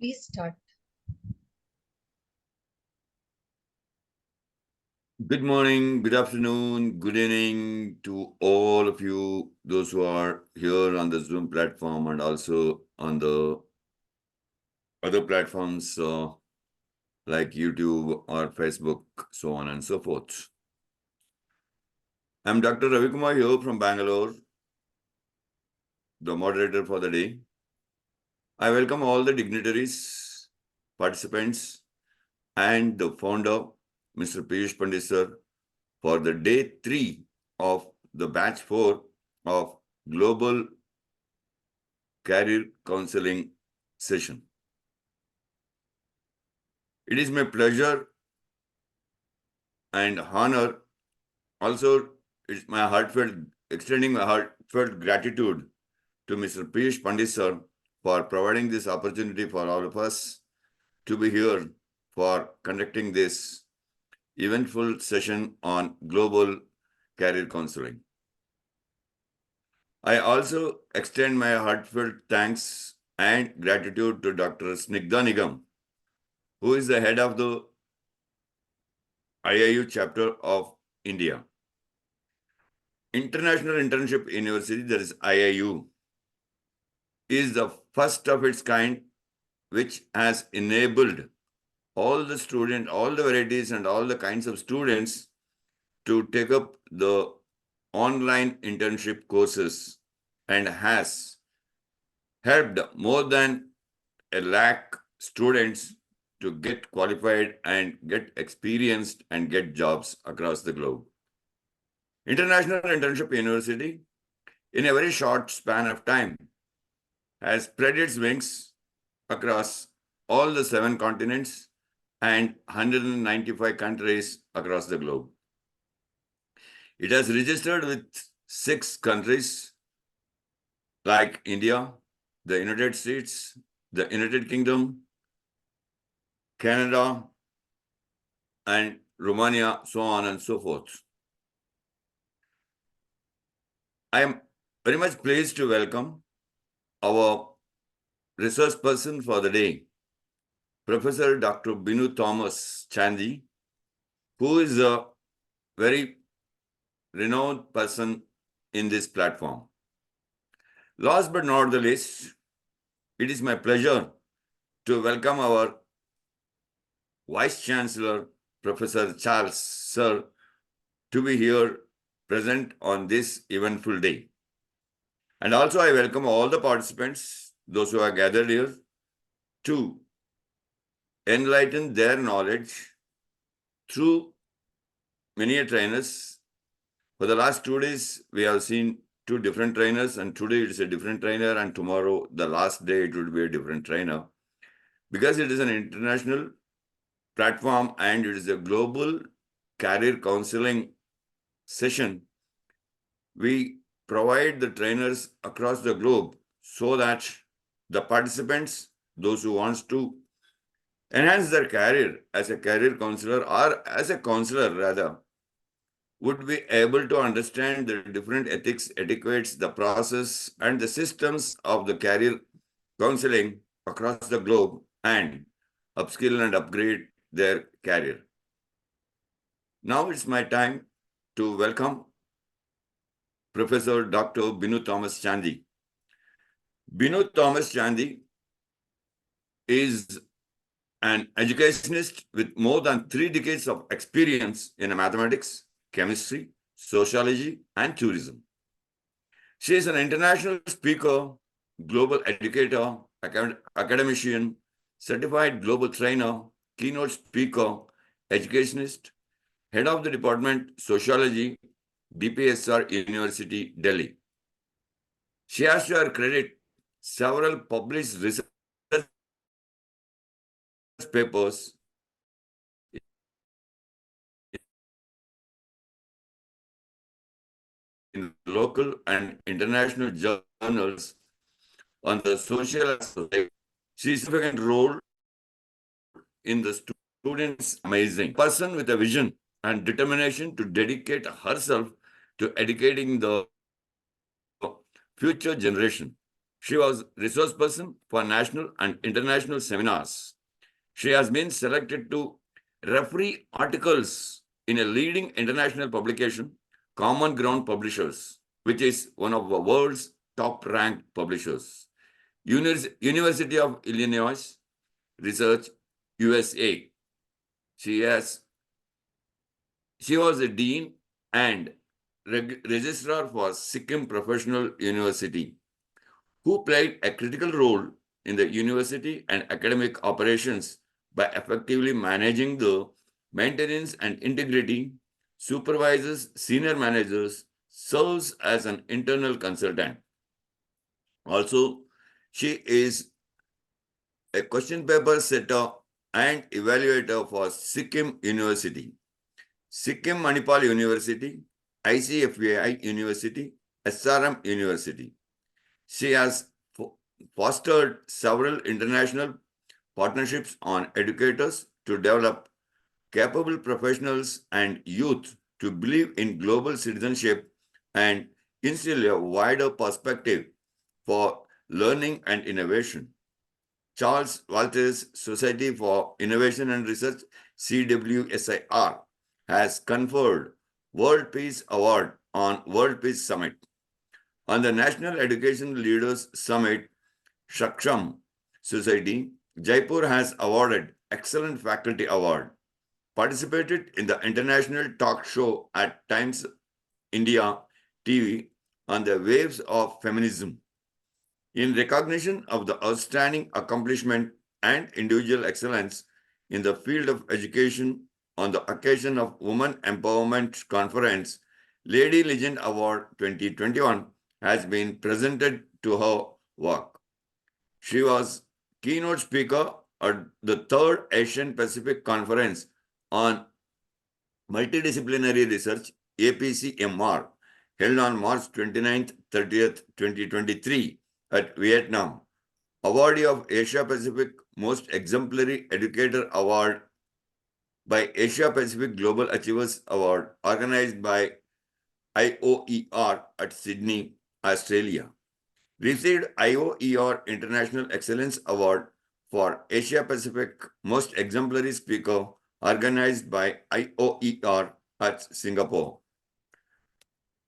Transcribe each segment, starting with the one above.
Please start. Good morning, good afternoon, good evening to all of you, those who are here on the Zoom platform and also on the other platforms like YouTube or Facebook, so on and so forth. I'm Dr. Ravi Kumar here from Bangalore, the moderator for the day. I welcome all the dignitaries, participants, and the founder, Mr. Piyush Pandit sir, for the day 3 of the batch 4 of Global Career Counseling session. It is my pleasure and honor. Also, it's my extending my heartfelt gratitude to Mr. Piyush Pandit sir for providing this opportunity for all of us to be here for conducting this eventful session on global career counseling. I also extend my heartfelt thanks and gratitude to Dr. Snigdha Nigam, who is the head of the IIU chapter of India. International Internship University, that is IIU, is the first of its kind which has enabled all the students, all the varieties and all the kinds of students to take up the online internship courses and has helped more than 1 lakh students to get qualified and get experienced and get jobs across the globe. International Internship University, in a very short span of time, has spread its wings across all the 7 continents and 195 countries across the globe. It has registered with 6 countries like India, the United States, the United Kingdom, Canada, and Romania, so on and so forth. I am very much pleased to welcome our research person for the day, Professor Dr. Binu Thomas Chandy, who is a very renowned person in this platform. Last but not the least, it is my pleasure to welcome our Vice Chancellor, Professor Charles Sir, to be here present on this eventful day. And also I welcome all the participants, those who are gathered here, to enlighten their knowledge through many trainers. For the last 2 days, we have seen 2 different trainers, and today it is a different trainer, and tomorrow, the last day, it would be a different trainer. Because it is an international platform and it is a global career counseling session, we provide the trainers across the globe so that the participants, those who wants to enhance their career as a career counselor or as a counselor rather, would be able to understand the different ethics, etiquettes, the process, and the systems of the career counseling across the globe and upskill and upgrade their career. Now it's my time to welcome Professor Dr. Binu Thomas Chandy. Binu Thomas Chandy is an educationist with more than 3 decades of experience in mathematics, chemistry, sociology, and tourism. She is an international speaker, global educator, academician, certified global trainer, keynote speaker, educationist, head of the department Sociology, DPSR University, Delhi. She has to her credit several published research papers in local and international journals on the social aspect. She's a significant role in the students' amazing person with a vision and determination to dedicate herself to educating the future generation. She was resource person for national and international seminars. She has been selected to referee articles in a leading international publication, Common Ground Publishers, which is one of the world's top-ranked publishers. University of Illinois Research, USA. She was a dean and registrar for Sikkim Professional University, who played a critical role in the university and academic operations by effectively managing the maintenance and integrity, supervises senior managers, serves as an internal consultant. Also, she is a question paper setter and evaluator for Sikkim University, Sikkim Manipal University, ICFAI University, SRM University. She has fostered several international partnerships on educators to develop capable professionals and youth to believe in global citizenship and instill a wider perspective for learning and innovation. Charles Walters Society for Innovation and Research, CWSIR, has conferred World Peace Award on World Peace Summit. On the National Education Leaders Summit, Shaksham Society, Jaipur has awarded Excellent Faculty Award, participated in the international talk show at Times India TV on the waves of feminism. In recognition of the outstanding accomplishment and individual excellence in the field of education on the occasion of Women Empowerment Conference, Lady Legend Award 2021 has been presented to her work. She was keynote speaker at the third Asian Pacific Conference on Multidisciplinary Research, APCMR, held on March 29th, 30th, 2023 at Vietnam. Awardee of Asia Pacific Most Exemplary Educator Award by Asia Pacific Global Achievers Award, organized by IOER at Sydney, Australia. Received IOER International Excellence Award for Asia Pacific Most Exemplary Speaker, organized by IOER at Singapore.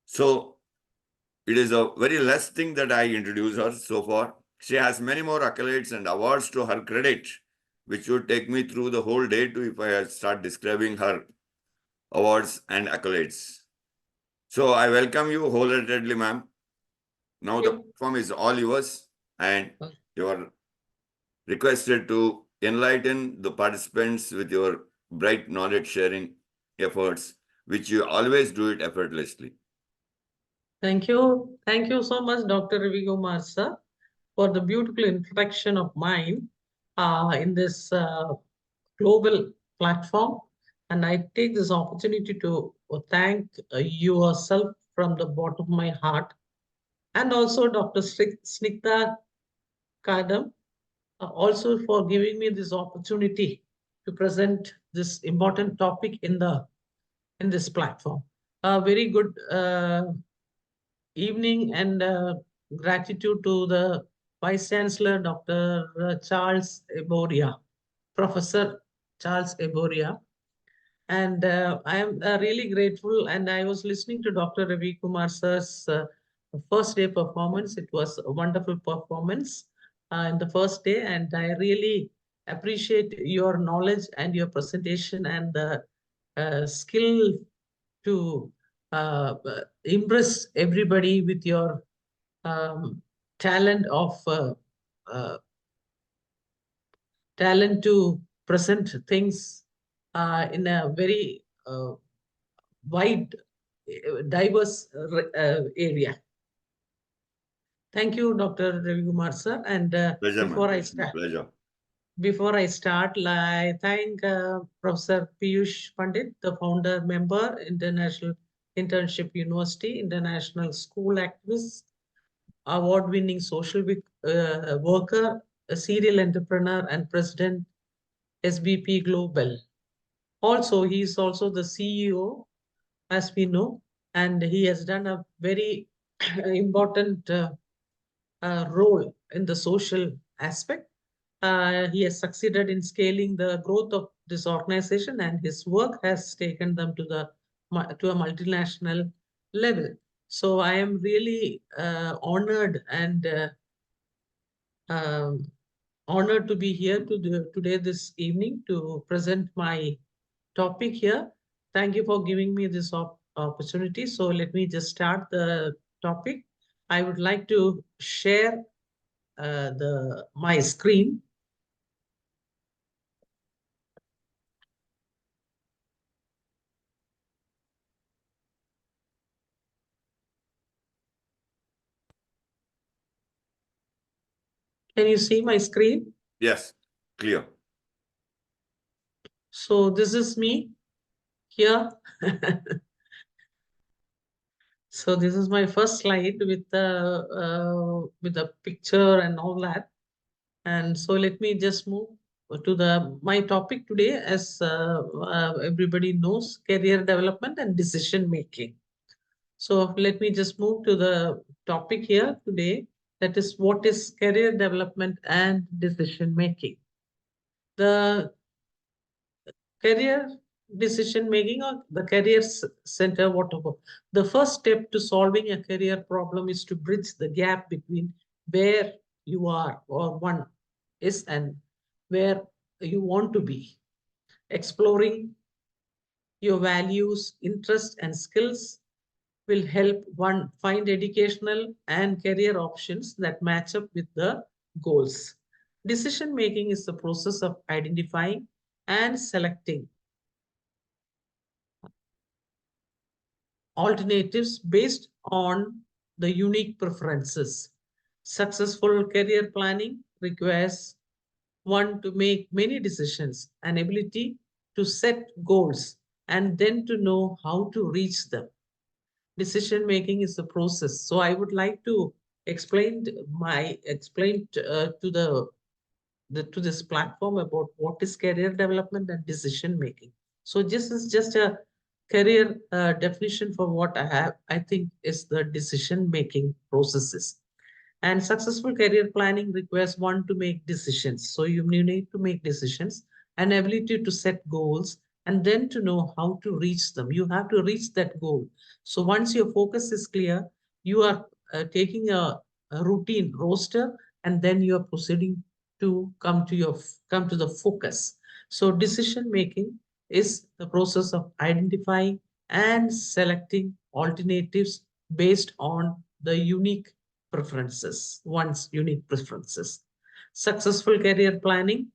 So, it is a very less thing that I introduce her so far. She has many more accolades and awards to her credit, which would take me through the whole day to if I start describing her awards and accolades. So I welcome you wholeheartedly, ma'am. Now the platform is all yours, and you are requested to enlighten the participants with your bright knowledge sharing efforts, which you always do it effortlessly. Thank you. Thank you so much, Dr. Ravi Kumar, sir, for the beautiful introduction of mine in this global platform. And I take this opportunity to thank yourself from the bottom of my heart, and also Dr. Snikta Kadam, also for giving me this opportunity to present this important topic in this platform. Very good evening, and gratitude to the Vice Chancellor, Dr. Charles Eboria, Professor Charles Eboria. And I am really grateful. And I was listening to Dr. Ravi Kumar sir's first day performance. It was a wonderful performance in the first day. And I really appreciate your knowledge and your presentation and the skill to impress everybody with your talent of talent to present things in a very wide, diverse area. Thank you, Dr. Ravi Kumar sir. And Pleasure, before ma'am. I start, Pleasure. Before I start, I thank Professor Piyush Pandit, the founder member, International Internship University, International School Activist, award-winning social worker, a serial entrepreneur, and president, SBP Global. Also, he is also the CEO, as we know, and he has done a very important role in the social aspect. He has succeeded in scaling the growth of this organization, and his work has taken them to a multinational level. So I am really honored and um, honored to be here today this evening to present my topic here. Thank you for giving me this opportunity. So let me just start the topic. I would like to share the my screen. Can you see my screen? Yes, clear. So this is me here. So this is my first slide with the picture and all that. And so let me just move to the my topic today, as everybody knows, career development and decision making. So let me just move to the topic here today. That is, what is career development and decision making? The career decision making, or the career center, whatever. The first step to solving a career problem is to bridge the gap between where you are or one is and where you want to be. Exploring your values, interests, and skills will help one find educational and career options that match up with the goals. Decision making is the process of identifying and selecting alternatives based on the unique preferences. Successful career planning requires one to make many decisions, an ability to set goals, and then to know how to reach them. Decision making is the process. So I would like to explain to to this platform about what is career development and decision making. So this is just a career definition for what I think is the decision making processes. And successful career planning requires one to make decisions. So you need to make decisions, an ability to set goals, and then to know how to reach them. You have to reach that goal. So once your focus is clear, you are taking a routine roster, and then you are proceeding to come to the focus. So decision making is the process of identifying and selecting alternatives based on the unique preferences, one's unique preferences. Successful career planning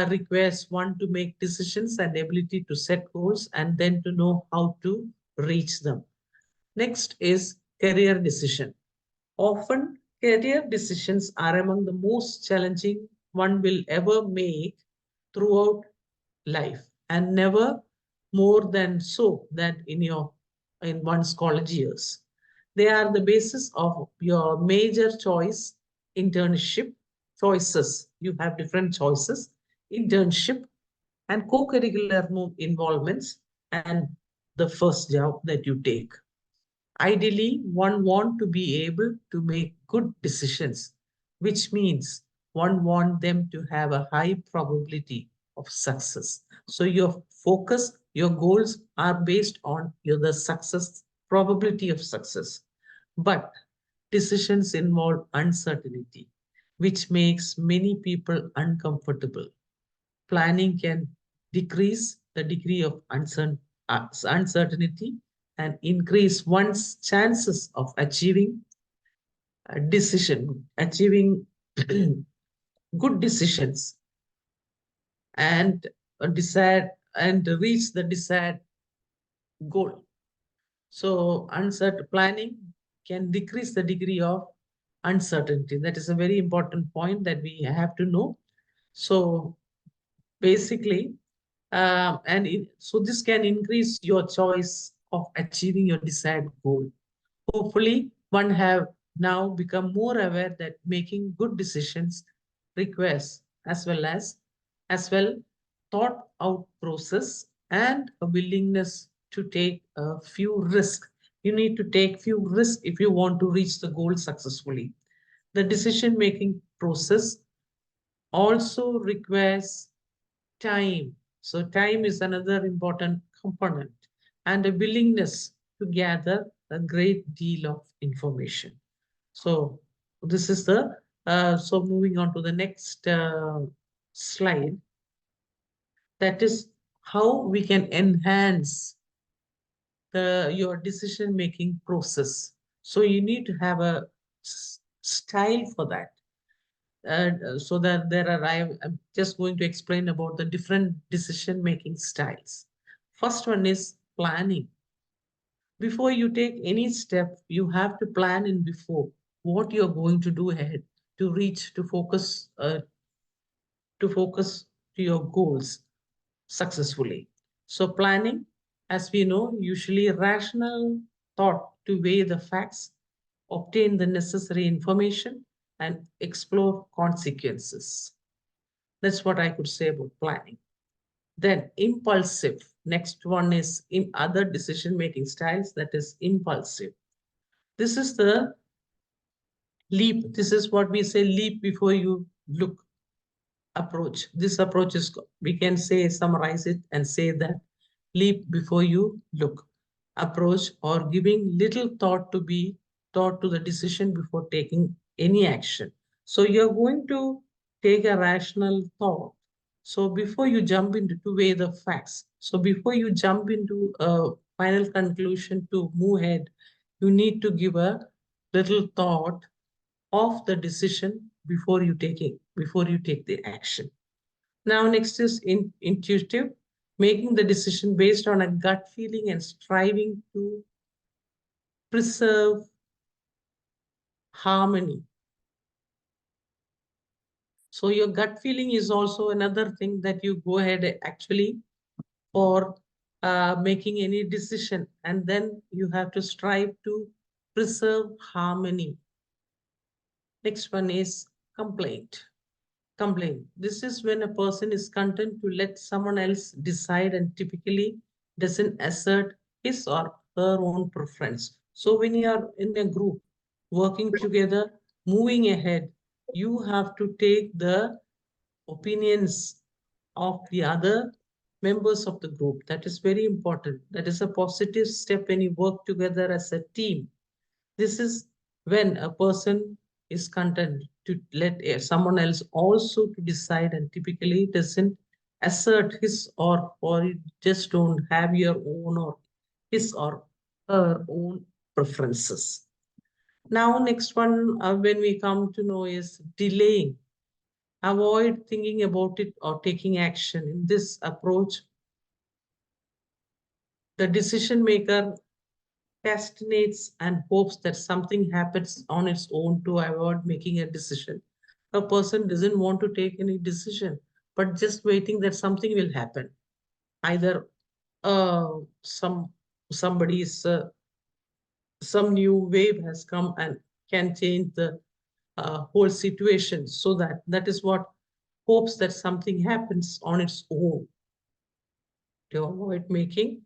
requires one to make decisions and ability to set goals, and then to know how to reach them. Next is career decision. Often, career decisions are among the most challenging one will ever make throughout life, and never more than so than in one's college years. They are the basis of your major internship choices. You have different choices, internship and co-curricular involvements, and the first job that you take. Ideally, one want to be able to make good decisions, which means one want them to have a high probability of success. So your focus, your goals are based on the success, probability of success. But decisions involve uncertainty, which makes many people uncomfortable. Planning can decrease the degree of uncertainty and increase one's chances of achieving good decisions and desired and reach the desired goal. So uncertain planning can decrease the degree of uncertainty. That is a very important point that we have to know. So basically, so this can increase your choice of achieving your desired goal. Hopefully, one have now become more aware that making good decisions requires as well thought out process and a willingness to take a few risks. You need to take few risks if you want to reach the goal successfully. The decision-making process also requires time. So time is another important component and a willingness to gather a great deal of information. So this is the, so moving on to the next slide, that is how we can enhance your decision making process. So you need to have a style for that. So that I'm just going to explain about the different decision making styles. First one is planning. Before you take any step, you have to plan in before what you're going to do ahead to reach, to focus to your goals successfully. So planning, as we know, usually rational thought to weigh the facts, obtain the necessary information, and explore consequences. That's what I could say about planning. Then impulsive. Next one is in other decision-making styles, that is impulsive. This is the leap. This is what we say, leap before you look approach. This approach is, we can say, summarize it and say that leap before you look approach, or giving little thought to be thought to the decision before taking any action. So you're going to take a rational thought. So before you jump into to weigh the facts, so before you jump into a final conclusion to move ahead, you need to give a little thought of the decision before you take the action. Now next is intuitive, making the decision based on a gut feeling and striving to preserve harmony. So your gut feeling is also another thing that you go ahead actually for making any decision, and then you have to strive to preserve harmony. Next one is complaint. Complaint. This is when a person is content to let someone else decide and typically doesn't assert his or her own preference. So when you are in a group working together, moving ahead, you have to take the opinions of the other members of the group. That is very important. That is a positive step when you work together as a team. This is when a person is content to let someone else also to decide and typically doesn't assert his or you just don't have your own or his or her own preferences. Now, next one, when we come to know is delaying. Avoid thinking about it or taking action. In this approach, the decision maker procrastinates and hopes that something happens on its own to avoid making a decision. A person doesn't want to take any decision, but just waiting that something will happen. Either somebody's some new wave has come and can change the whole situation. So that is what hopes that something happens on its own to avoid making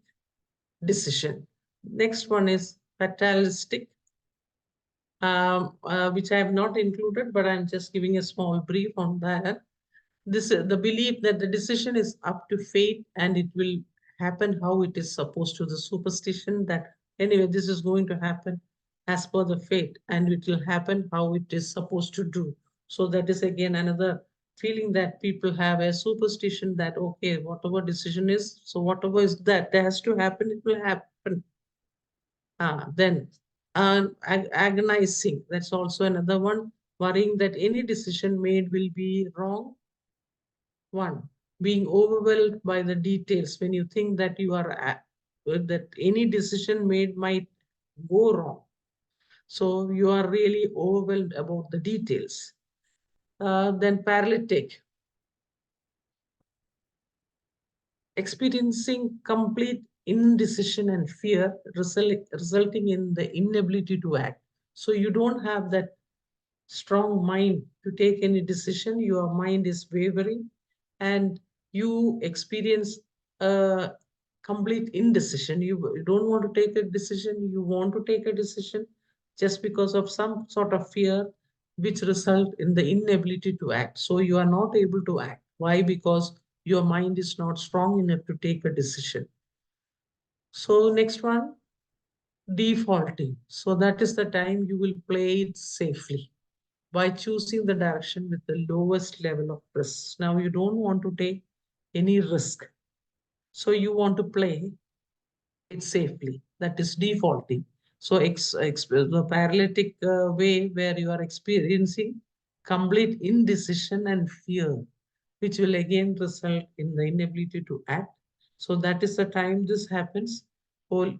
decision. Next one is fatalistic, which I have not included, but I'm just giving a small brief on that. This the belief that the decision is up to fate and it will happen how it is supposed to. The superstition that anyway this is going to happen as per the fate and it will happen how it is supposed to do. So that is again another feeling that people have, a superstition that okay, whatever decision is, so whatever is that has to happen, it will happen. Then agonizing, that's also another one, worrying that any decision made will be wrong. One, being overwhelmed by the details when you think that you are that any decision made might go wrong. So you are really overwhelmed about the details. Then paralytic, experiencing complete indecision and fear, resulting in the inability to act. So you don't have that strong mind to take any decision. Your mind is wavering and you experience a complete indecision. You don't want to take a decision. You want to take a decision just because of some sort of fear which result in the inability to act. So you are not able to act. Why? Because your mind is not strong enough to take a decision. So next one, defaulting. So that is the time you will play it safely by choosing the direction with the lowest level of risk. Now you don't want to take any risk. So you want to play it safely. That is defaulting. So the paralytic way where you are experiencing complete indecision and fear, which will again result in the inability to act. So that is the time this happens. You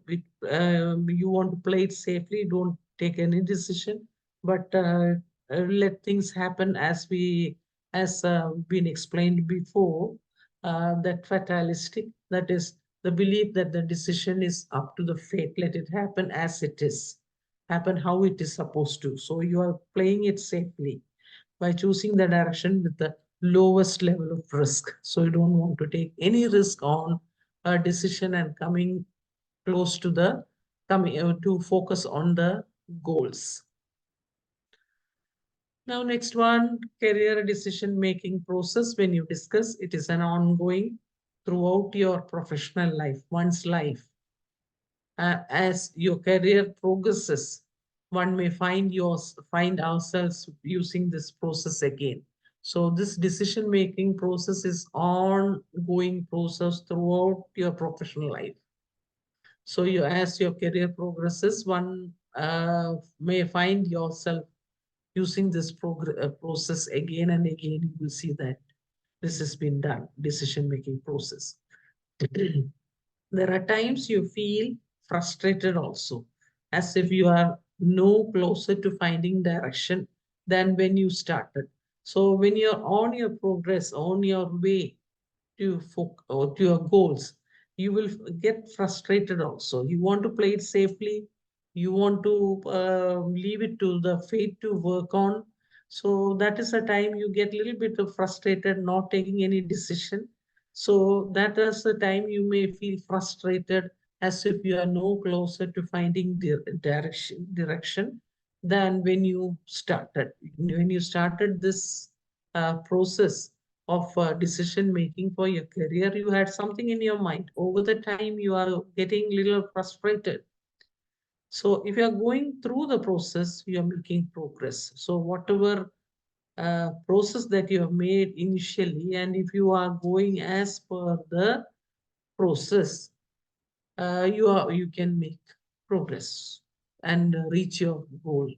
want to play it safely, don't take any decision, but let things happen as been explained before. That fatalistic, that is the belief that the decision is up to the fate. Let it happen as it is, happen how it is supposed to. So you are playing it safely by choosing the direction with the lowest level of risk. So you don't want to take any risk on a decision and coming close to the coming to focus on the goals. Now, next one, career decision making process. When you discuss, it is an ongoing throughout your professional life, one's life. As your career progresses, one may find ourselves using this process again. So this decision making process is ongoing process throughout your professional life. So you, as your career progresses, one may find yourself using this process again and again. You will see that this has been done, decision making process. There are times you feel frustrated also, as if you are no closer to finding direction than when you started. So when you're on your progress, on your way or to your goals, you will get frustrated also. You want to play it safely. You want to leave it to the fate to work on. So that is a time you get a little bit of frustrated, not taking any decision. So that is the time you may feel frustrated, as if you are no closer to finding direction than when you started. When you started this process of decision making for your career, you had something in your mind. Over the time, you are getting a little frustrated. So if you are going through the process, you are making progress. So whatever process that you have made initially, and if you are going as per the process, you can make progress and reach your goal.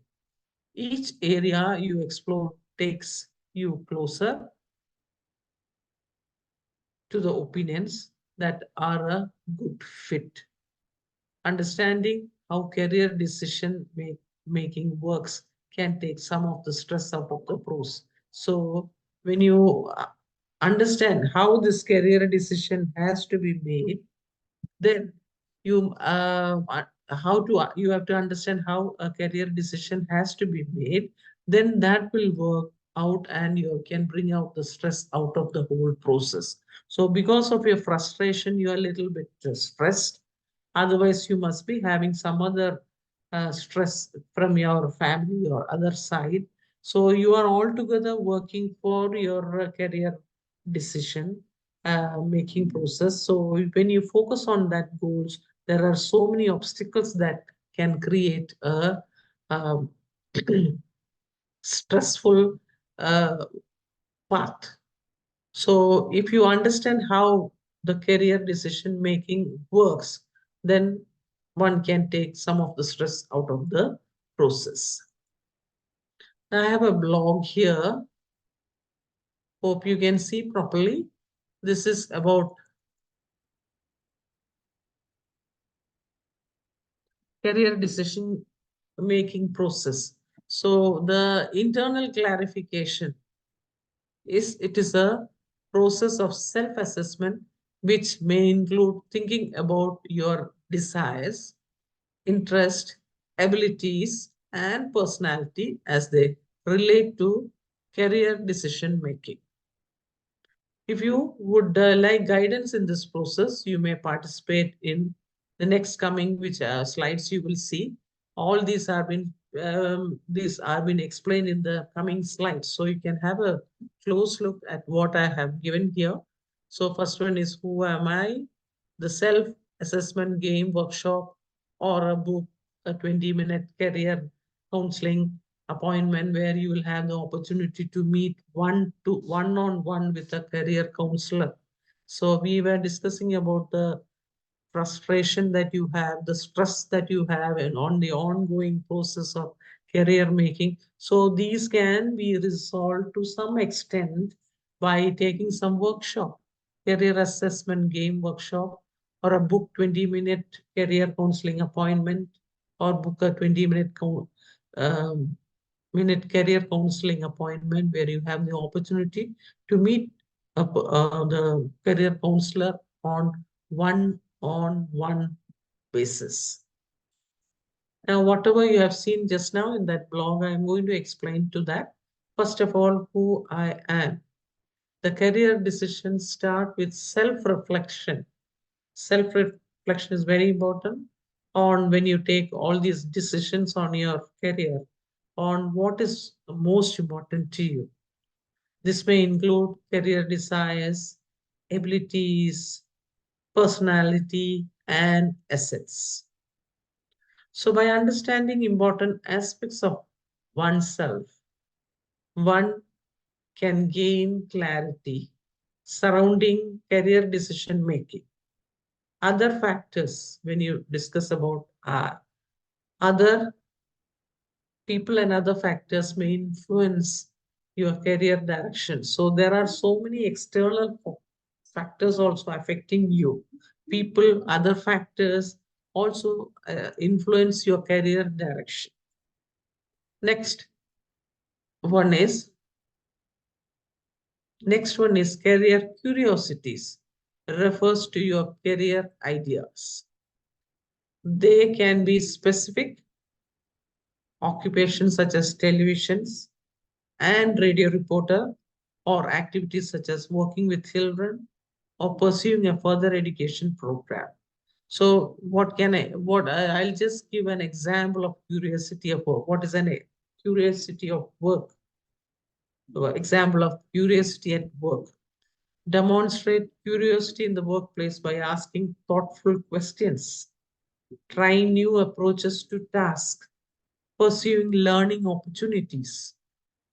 Each area you explore takes you closer to the opinions that are a good fit. Understanding how career decision making works can take some of the stress out of the process. So when you understand how this career decision has to be made, then you you have to understand how a career decision has to be made. Then that will work out, and you can bring out the stress out of the whole process. So because of your frustration, you are a little bit stressed. Otherwise, you must be having some other stress from your family or other side. So you are all together working for your career decision making process. So when you focus on that goals, there are so many obstacles that can create a um, stressful uh, path. So if you understand how the career decision making works, then one can take some of the stress out of the process. I have a blog here. Hope you can see properly. This is about career decision making process. So the internal clarification is, it is a process of self-assessment which may include thinking about your desires, interest, abilities, and personality as they relate to career decision making. If you would like guidance in this process, you may participate in the next coming which slides you will see. All these have been these are been explained in the coming slides. So you can have a close look at what I have given here. So first one is who am I? The self-assessment game workshop or a book, a 20-minute career counseling appointment where you will have the opportunity to meet one-on-one with a career counselor. So we were discussing about the frustration that you have, the stress that you have, and on the ongoing process of career making. So these can be resolved to some extent by taking some workshop, career assessment game workshop, or a book 20-minute career counseling appointment, or book a 20-minute um, career counseling appointment where you have the opportunity to meet the career counselor on one-on-one basis. Now, whatever you have seen just now in that blog, I am going to explain to that. First of all, who I am. The career decisions start with self-reflection. Self-reflection is very important on when you take all these decisions on your career, on what is most important to you. This may include career desires, abilities, personality, and assets. So, by understanding important aspects of oneself, one can gain clarity surrounding career decision making. Other factors, when you discuss about other people and other factors may influence your career direction. So there are so many external factors also affecting you. People, other factors also influence your career direction. Next one is career curiosities. Refers to your career ideas. They can be specific occupations such as televisions and radio reporter, or activities such as working with children or pursuing a further education program. So I'll just give an example of curiosity of work. What is a curiosity of work? Example of curiosity at work. Demonstrate curiosity in the workplace by asking thoughtful questions, trying new approaches to tasks, pursuing learning opportunities,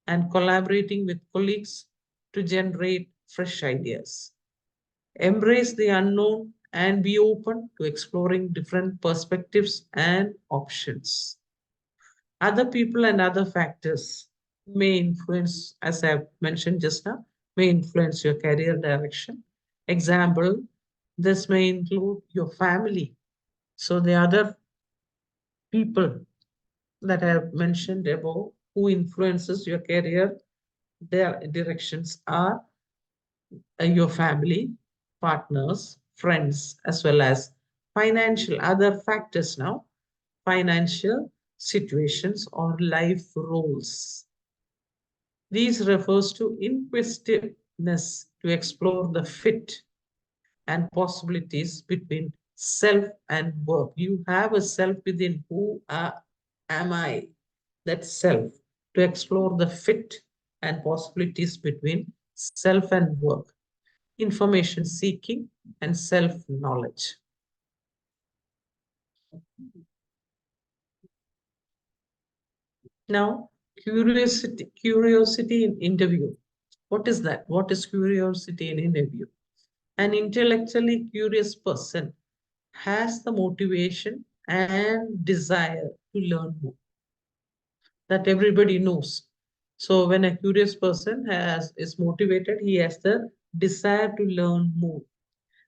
and collaborating with colleagues to generate fresh ideas. Embrace the unknown and be open to exploring different perspectives and options. Other people and other factors may influence, as I've mentioned just now, may influence your career direction. Example, this may include your family. So the other people that I have mentioned above who influences your career, their directions are your family, partners, friends, as well as financial other factors now, financial situations or life roles. These refers to inquisitiveness to explore the fit and possibilities between self and work. You have a self within. Who am I? That self, to explore the fit and possibilities between self and work, information seeking, and self-knowledge. Now, curiosity in interview. What is that? What is curiosity in interview? An intellectually curious person has the motivation and desire to learn more. That everybody knows. So when a curious person is motivated, he has the desire to learn more.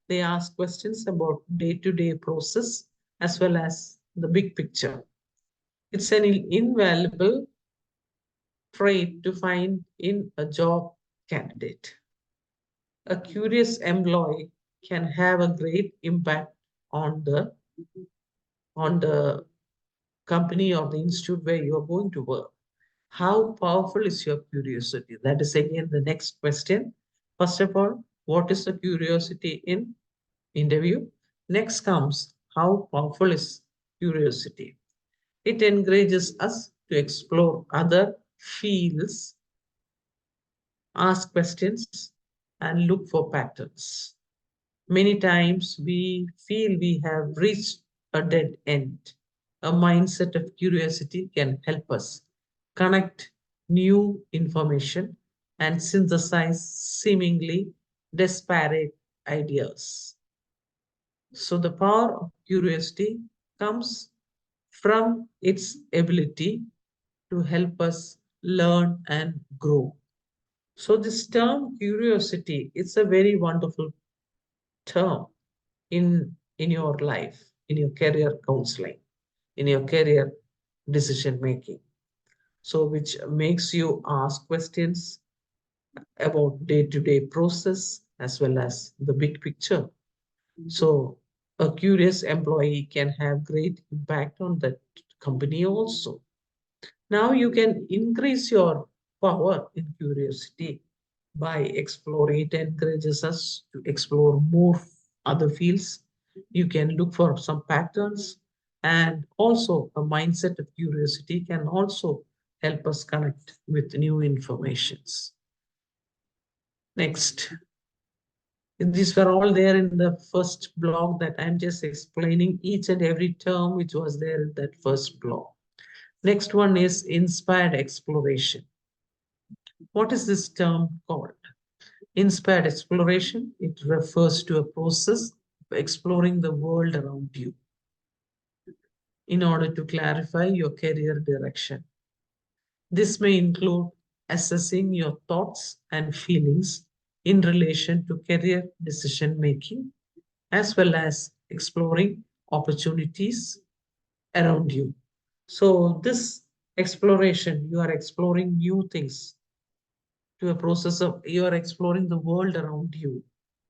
They ask questions about day-to-day process as well as the big picture. It's an invaluable trait to find in a job candidate. A curious employee can have a great impact on the company or the institute where you are going to work. How powerful is your curiosity? That is again the next question. First of all, what is the curiosity in interview? Next comes how powerful is curiosity? It encourages us to explore other fields, ask questions, and look for patterns. Many times we feel we have reached a dead end. A mindset of curiosity can help us connect new information and synthesize seemingly disparate ideas. So, the power of curiosity comes from its ability to help us learn and grow. So, this term curiosity, it's a very wonderful term in your life, in your career counseling, in your career decision making. So which makes you ask questions about day-to-day process as well as the big picture. So a curious employee can have great impact on that company also. Now you can increase your power in curiosity by exploring. It encourages us to explore more other fields. You can look for some patterns, and also a mindset of curiosity can also help us connect with new informations. Next, these were all there in the first blog that I'm just explaining each and every term which was there in that first blog. Next one is inspired exploration. What is this term called? Inspired exploration, it refers to a process of exploring the world around you in order to clarify your career direction. This may include assessing your thoughts and feelings in relation to career decision making, as well as exploring opportunities around you. So, this exploration, you are exploring new things to a process of you are exploring the world around you.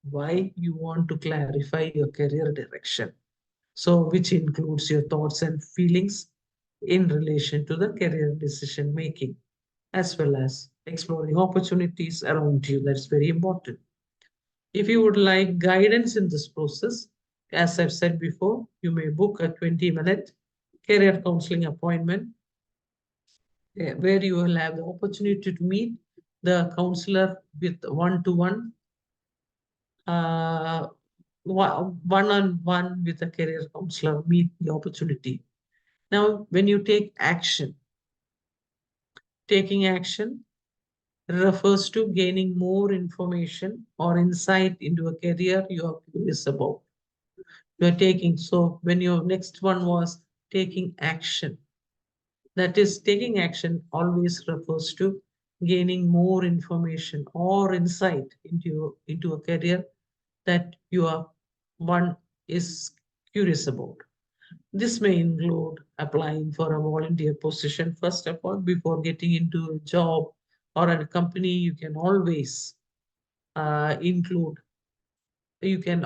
Why you want to clarify your career direction. So, which includes your thoughts and feelings in relation to the career decision making, as well as exploring opportunities around you. That's very important. If you would like guidance in this process, as I've said before, you may book a 20-minute career counseling appointment where you will have the opportunity to meet the counselor with one-to-one, one-on-one with a career counselor, meet the opportunity. Now, when you take action, taking action refers to gaining more information or insight into a career you are curious about. You are taking, so when your next one was taking action, that is, taking action always refers to gaining more information or insight into a career that you are one is curious about. This may include applying for a volunteer position first of all before getting into a job or a company. You can always include, you can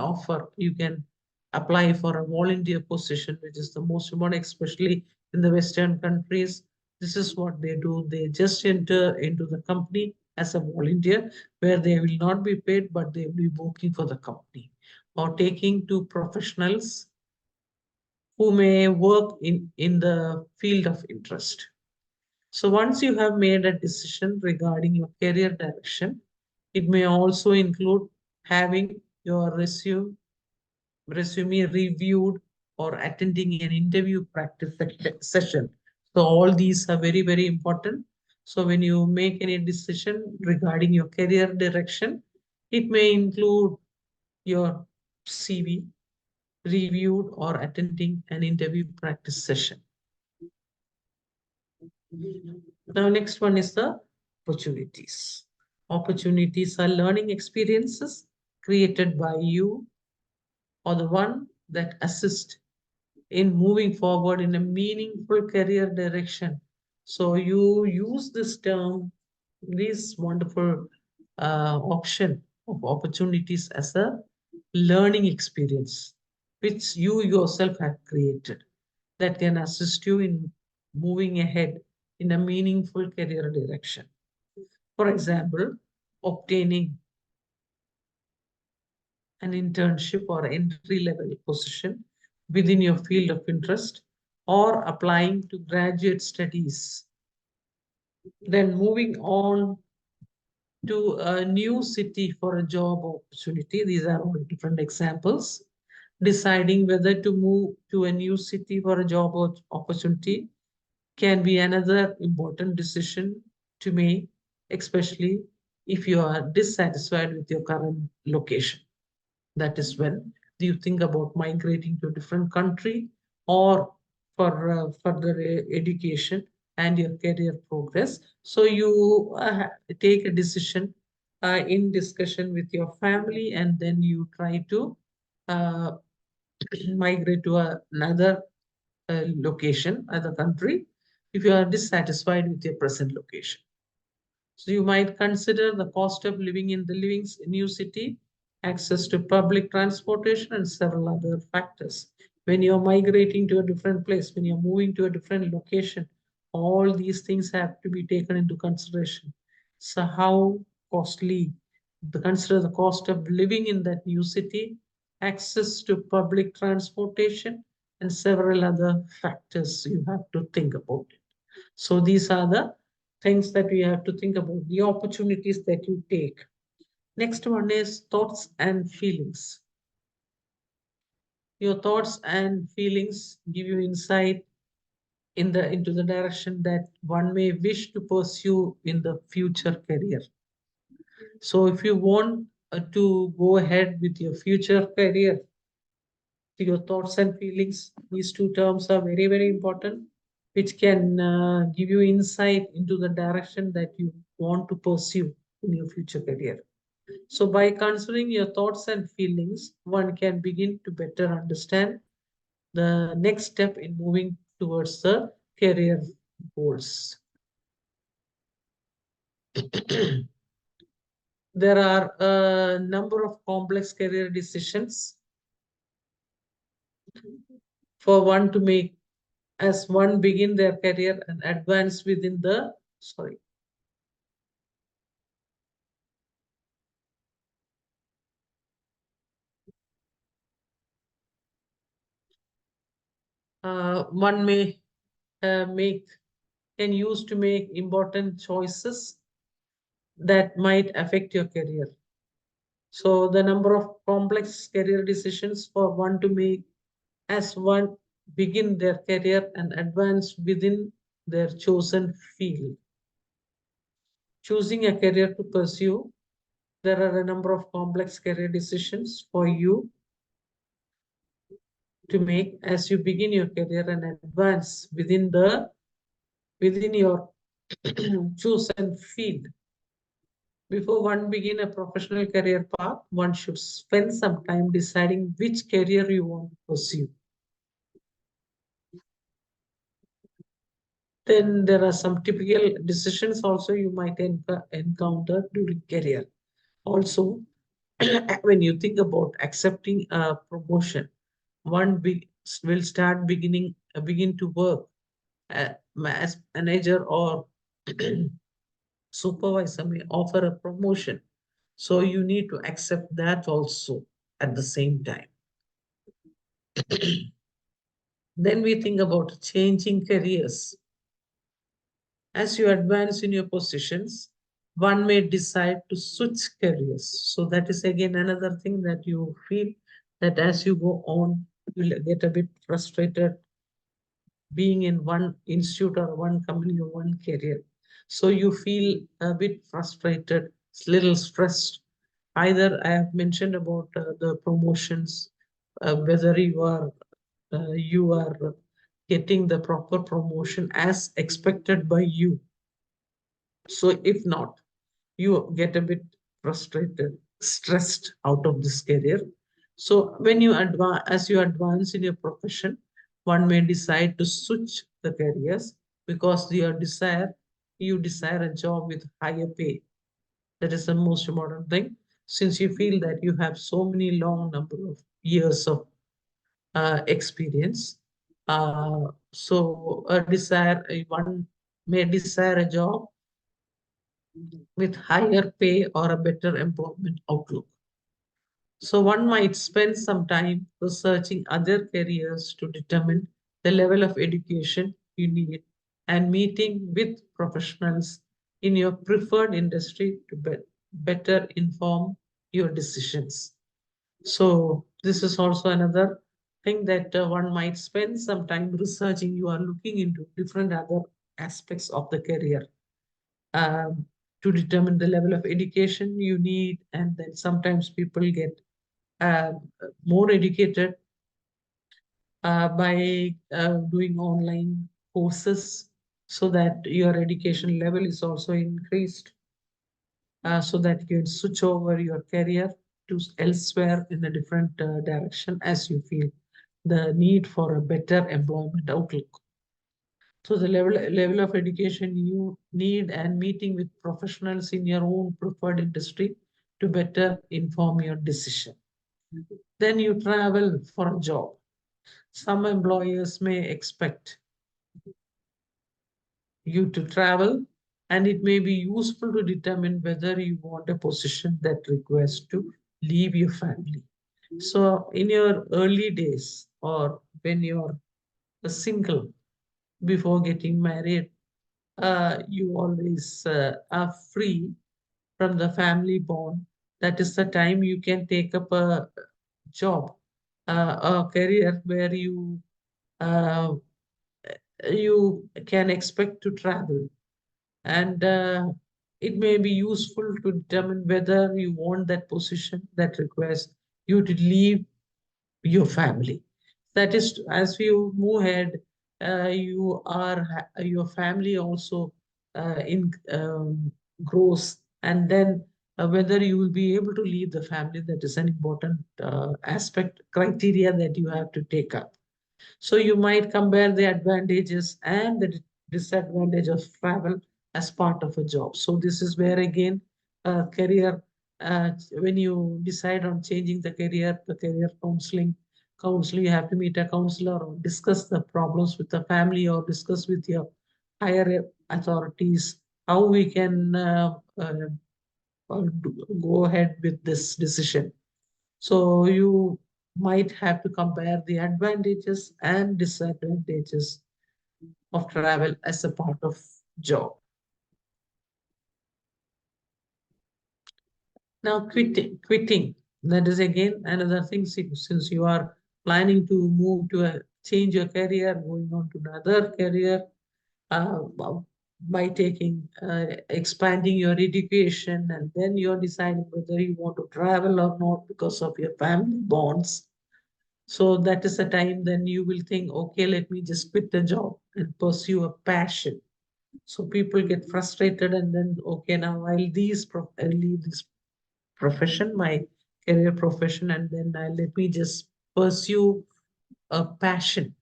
apply for a volunteer position, which is the most important, especially in the Western countries. This is what they do. They just enter into the company as a volunteer where they will not be paid, but they will be working for the company or taking two professionals who may work in the field of interest. So once you have made a decision regarding your career direction, it may also include having your resume reviewed or attending an interview practice session. So all these are very, very important. So when you make any decision regarding your career direction, it may include your CV reviewed or attending an interview practice session. Now, next one is the opportunities. Opportunities are learning experiences created by you or the one that assist in moving forward in a meaningful career direction. So you use this term, this wonderful option of opportunities as a learning experience, which you yourself have created that can assist you in moving ahead in a meaningful career direction. For example, obtaining an internship or entry level position within your field of interest or applying to graduate studies. Then moving on to a new city for a job opportunity. These are all different examples. Deciding whether to move to a new city for a job opportunity can be another important decision to make, especially if you are dissatisfied with your current location. That is when you think about migrating to a different country or for further education and your career progress. So you take a decision in discussion with your family, and then you try to uh, migrate to another location, other country, if you are dissatisfied with your present location. So you might consider the cost of living in the new city, access to public transportation, and several other factors. When you're migrating to a different place, when you're moving to a different location, all these things have to be taken into consideration. So how costly, consider the cost of living in that new city, access to public transportation, and several other factors you have to think about it. So these are the things that we have to think about, the opportunities that you take. Next one is thoughts and feelings. Your thoughts and feelings give you insight into the direction that one may wish to pursue in the future career. So if you want to go ahead with your future career, your thoughts and feelings, these two terms are very, very important, which can give you insight into the direction that you want to pursue in your future career. So by considering your thoughts and feelings, one can begin to better understand the next step in moving towards the career goals. There are a number of complex career decisions for one to make as one begin their career and advance within the, sorry, one may make, can use to make important choices that might affect your career. So the number of complex career decisions for one to make as one begin their career and advance within their chosen field. Choosing a career to pursue, there are a number of complex career decisions for you to make as you begin your career and advance within your chosen field. Before one begin a professional career path, one should spend some time deciding which career you want to pursue. Then there are some typical decisions also you might encounter during career. Also, when you think about accepting a promotion, one will start begin to work as manager or supervisor may offer a promotion. So you need to accept that also at the same time. Then we think about changing careers. As you advance in your positions, one may decide to switch careers. So that is again another thing that you feel that as you go on, you'll get a bit frustrated being in one institute or one company or one career. So you feel a bit frustrated, little stressed. Either I have mentioned about the promotions, whether you are getting the proper promotion as expected by you. So if not, you get a bit frustrated, stressed out of this career. So when you advance, as you advance in your profession, one may decide to switch the careers because you desire a job with higher pay. That is the most important thing. Since you feel that you have so many long number of years of experience, so one may desire a job with higher pay or a better employment outlook. So one might spend some time researching other careers to determine the level of education you need, and meeting with professionals in your preferred industry to better inform your decisions. So this is also another thing that one might spend some time researching. You are looking into different other aspects of the career um, to determine the level of education you need, and then sometimes people get uh, more educated by doing online courses so that your education level is also increased so that you can switch over your career to elsewhere in a different direction as you feel the need for a better employment outlook. So the level of education you need and meeting with professionals in your own preferred industry to better inform your decision. Then you travel for a job. Some employers may expect you to travel, and it may be useful to determine whether you want a position that requires to leave your family. So, in your early days, or when you're a single before getting married, you always are free from the family bond. That is the time you can take up a job, a career where uh, you can expect to travel, and it may be useful to determine whether you want that position that requires you to leave your family. That is, as you move ahead, your family also in grows, and then whether you will be able to leave the family, that is an important aspect criteria that you have to take up. So you might compare the advantages and the disadvantage of travel as part of a job. So this is where again, career, when you decide on changing the career counseling, you have to meet a counselor or discuss the problems with the family or discuss with your higher authorities how we can go ahead with this decision. So you might have to compare the advantages and disadvantages of travel as a part of job. Now quitting. That is again another thing since you are planning to move to change your career, going on to another career, by taking expanding your education, and then you're deciding whether you want to travel or not because of your family bonds. So that is the time then you will think, okay, let me just quit the job and pursue a passion. So people get frustrated and then, okay, now I'll leave this profession, my career profession, and then let me just pursue a passion.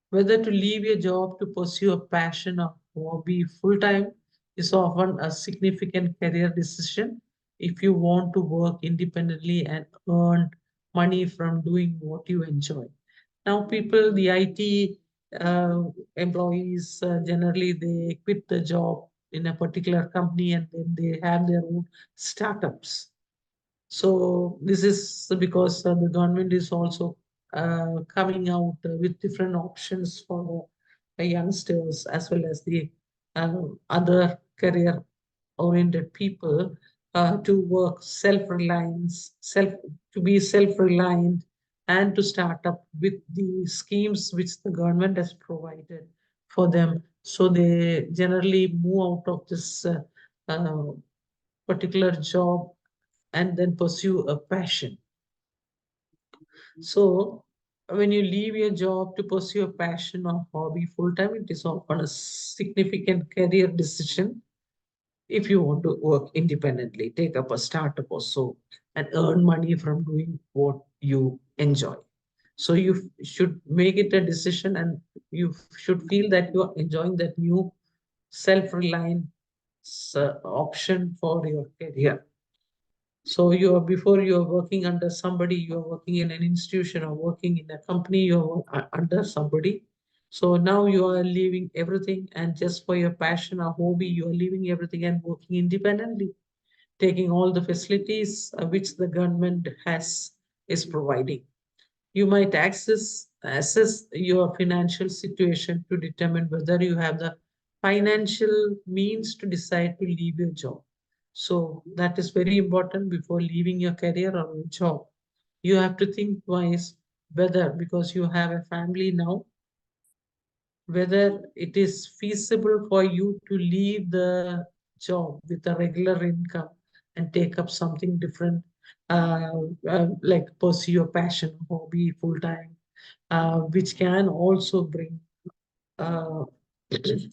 Whether to leave your job to pursue a passion or hobby full time is often a significant career decision if you want to work independently and earn money from doing what you enjoy. Now, people, the IT uh, employees, generally they quit the job in a particular company and then they have their own startups. So this is because the government is also coming out with different options for the youngsters as well as the other career-oriented people to work self-reliance, to be self-reliant, and to start up with the schemes which the government has provided for them. So they generally move out of this uh, particular job and then pursue a passion. So when you leave your job to pursue a passion or hobby full time, it is often a significant career decision if you want to work independently, take up a startup or so, and earn money from doing what you enjoy. So you should make it a decision and you should feel that you are enjoying that new self-reliant option for your career. So before you are working under somebody, you are working in an institution or working in a company, you are under somebody. So now you are leaving everything and just for your passion or hobby, you are leaving everything and working independently, taking all the facilities which the government is providing. You might access assess your financial situation to determine whether you have the financial means to decide to leave your job. So that is very important before leaving your career or your job. You have to think twice whether, because you have a family now, whether it is feasible for you to leave the job with a regular income and take up something different, uh, like pursue your passion, hobby full time, which can also bring uh,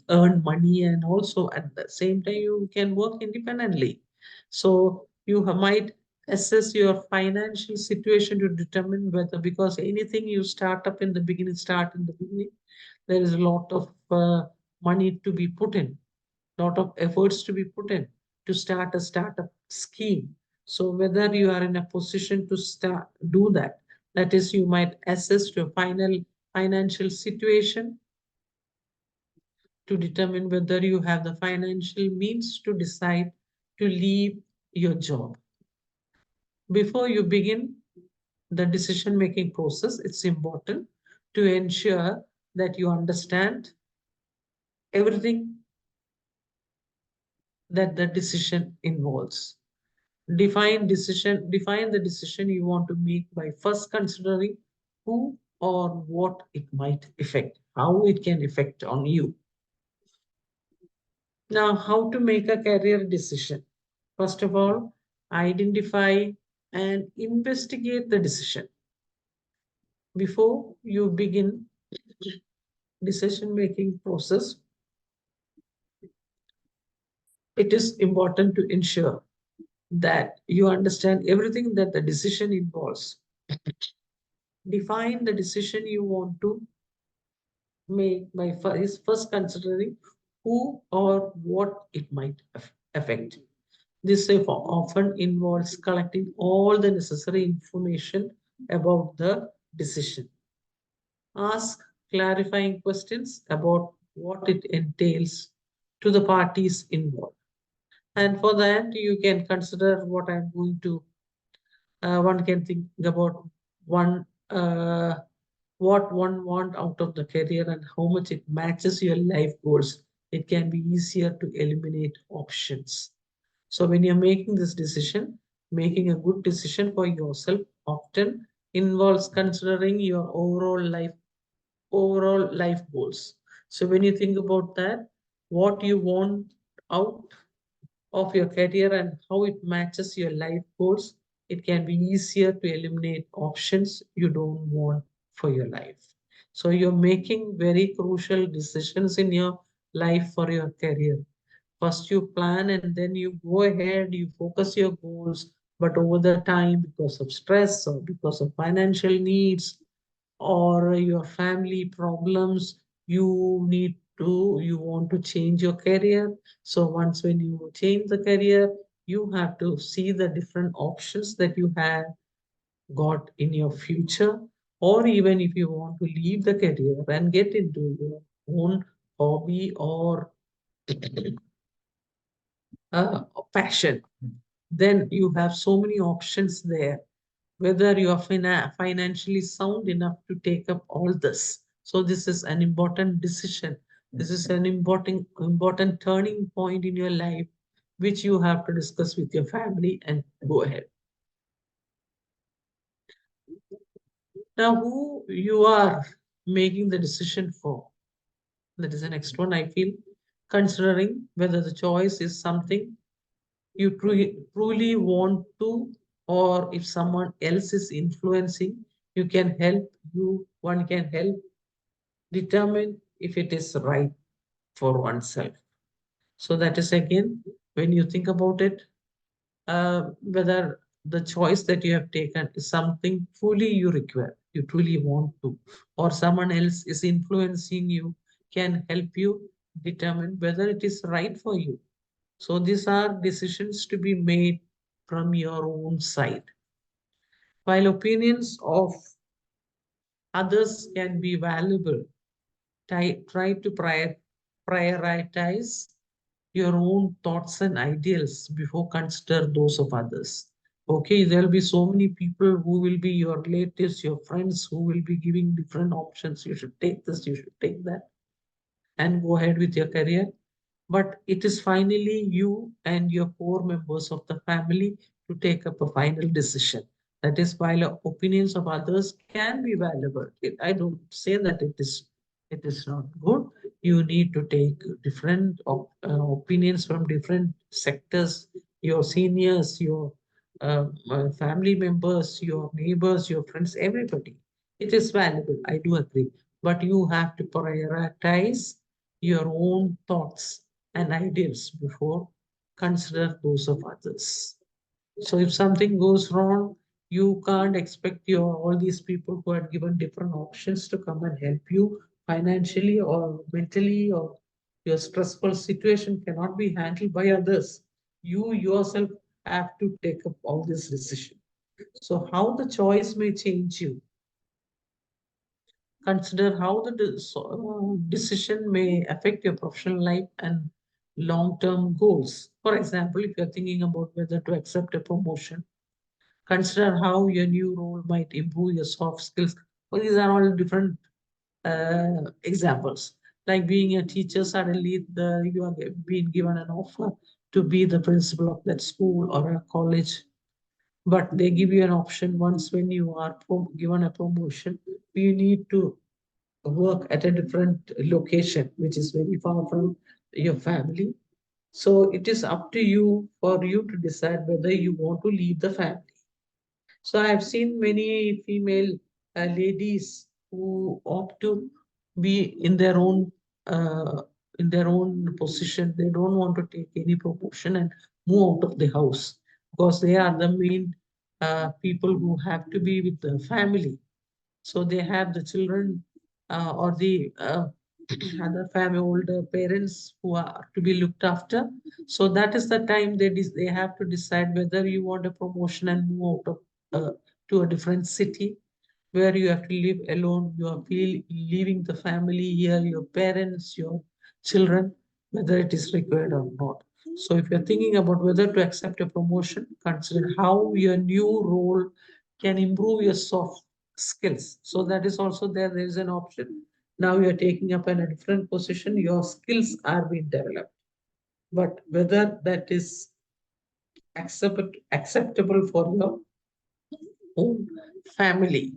earn money, and also at the same time you can work independently. So you might assess your financial situation to determine whether, because anything you start in the beginning, there is a lot of money to be put in, lot of efforts to be put in to start a startup scheme. So whether you are in a position to start do that, that is, you might assess your final financial situation to determine whether you have the financial means to decide to leave your job. Before you begin the decision making process, it's important to ensure that you understand everything that the decision involves. Define the decision you want to make by first considering who or what it might affect, how it can affect on you. Now, how to make a career decision? First of all, identify and investigate the decision. Before you begin decision making process, it is important to ensure that you understand everything that the decision involves. Define the decision you want to make by first considering who or what it might affect. This often involves collecting all the necessary information about the decision. Ask clarifying questions about what it entails to the parties involved. And for that, you can consider what I'm going to, one can think about one, what one want out of the career and how much it matches your life goals. It can be easier to eliminate options. So when you're making this decision, making a good decision for yourself often involves considering your overall life goals. So when you think about that, what you want out of your career and how it matches your life goals, it can be easier to eliminate options you don't want for your life. So you're making very crucial decisions in your life for your career. First you plan and then you go ahead, you focus your goals, but over the time, because of stress or because of financial needs or your family problems, you want to change your career. So once when you change the career, you have to see the different options that you have got in your future. Or even if you want to leave the career and get into your own hobby or uh, passion, then you have so many options there, whether you are financially sound enough to take up all this. So this is an important decision. This is an important turning point in your life, which you have to discuss with your family and go ahead. Now, who you are making the decision for? That is the next one, I feel. Considering whether the choice is something you truly want to, or if someone else is influencing, one can help determine if it is right for oneself. So that is again, when you think about it, whether the choice that you have taken is something fully you require, you truly want to, or someone else is influencing you, can help you determine whether it is right for you. So these are decisions to be made from your own side. While opinions of others can be valuable, try to prioritize your own thoughts and ideals before consider those of others. Okay, there'll be so many people who will be your relatives, your friends who will be giving different options. You should take this, you should take that, and go ahead with your career. But it is finally you and your core members of the family to take up a final decision. That is, while opinions of others can be valuable, I don't say that it is not good. You need to take different opinions from different sectors, your seniors, your family members, your neighbors, your friends, everybody. It is valuable. I do agree. But you have to prioritize your own thoughts and ideals before consider those of others. So if something goes wrong, you can't expect your all these people who had given different options to come and help you financially or mentally, or your stressful situation cannot be handled by others. You yourself have to take up all this decision. So how the choice may change you. Consider how the decision may affect your professional life and long-term goals. For example, if you're thinking about whether to accept a promotion, consider how your new role might improve your soft skills. Well, these are all different examples. Like being a teacher, suddenly you are being given an offer to be the principal of that school or a college, but they give you an option once when you are given a promotion. You need to work at a different location, which is very far from your family. So it is up to you for you to decide whether you want to leave the family. So I have seen many female ladies who opt to be uh, in their own position. They don't want to take any promotion and move out of the house because they are the main people who have to be with the family. So they have the children or the other family older parents who are to be looked after. So that is the time they have to decide whether you want a promotion and move out of to a different city where you have to live alone. You are leaving the family here, your parents, your children, whether it is required or not. So if you're thinking about whether to accept a promotion, consider how your new role can improve your soft skills. So that is also there. There is an option. Now you're taking up a different position. Your skills are being developed. But whether that is acceptable for your own family.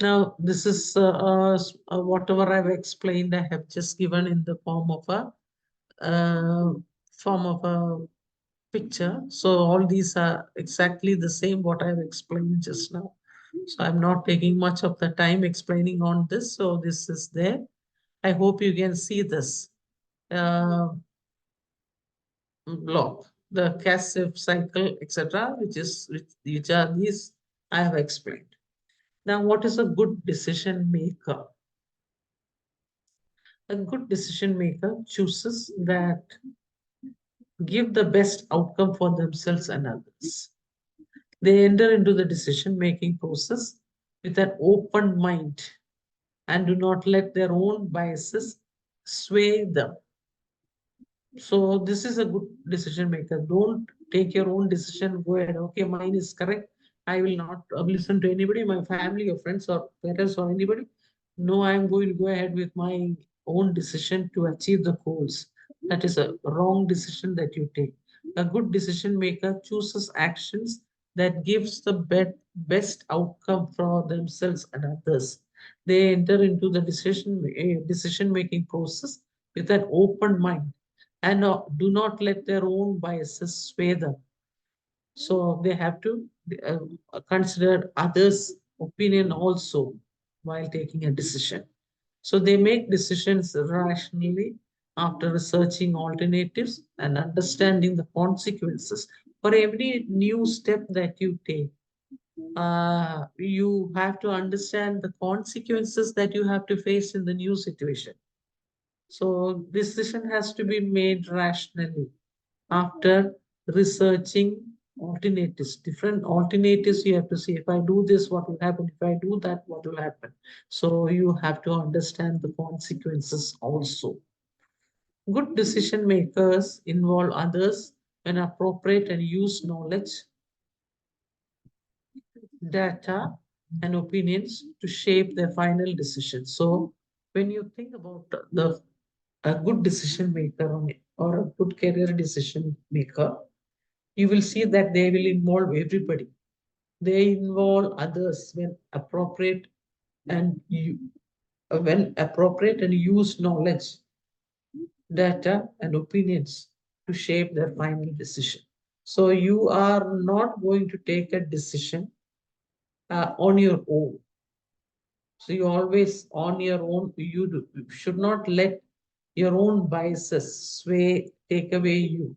Now, this is whatever I've explained, I have just given in the uh, form of a picture. So all these are exactly the same what I've explained just now. So I'm not taking much of the time explaining on this. So this is there. I hope you can see this block, the cassive cycle, etc., which are these I have explained. Now, what is a good decision maker? A good decision maker chooses that give the best outcome for themselves and others. They enter into the decision making process with an open mind and do not let their own biases sway them. So this is a good decision maker. Don't take your own decision. Go ahead. Okay, mine is correct. I will not listen to anybody, my family or friends or parents or anybody. No, I am going to go ahead with my own decision to achieve the goals. That is a wrong decision that you take. A good decision maker chooses actions that gives the best outcome for themselves and others. They enter into the decision making process with an open mind and do not let their own biases sway them. So they have to consider others' opinion also while taking a decision. So they make decisions rationally after researching alternatives and understanding the consequences. For every new step that you take, you have to understand the consequences that you have to face in the new situation. So decision has to be made rationally after researching alternatives, different alternatives. You have to see if I do this, what will happen? If I do that, what will happen? So you have to understand the consequences also. Good decision makers involve others when appropriate and use knowledge, data, and opinions to shape their final decision. So when you think about the a good decision maker or a good career decision maker, you will see that they will involve everybody. They involve others and you, when appropriate and use knowledge, data, and opinions to shape their final decision. So you are not going to take a decision on your own. So you always on your own. You should not let your own biases take away you.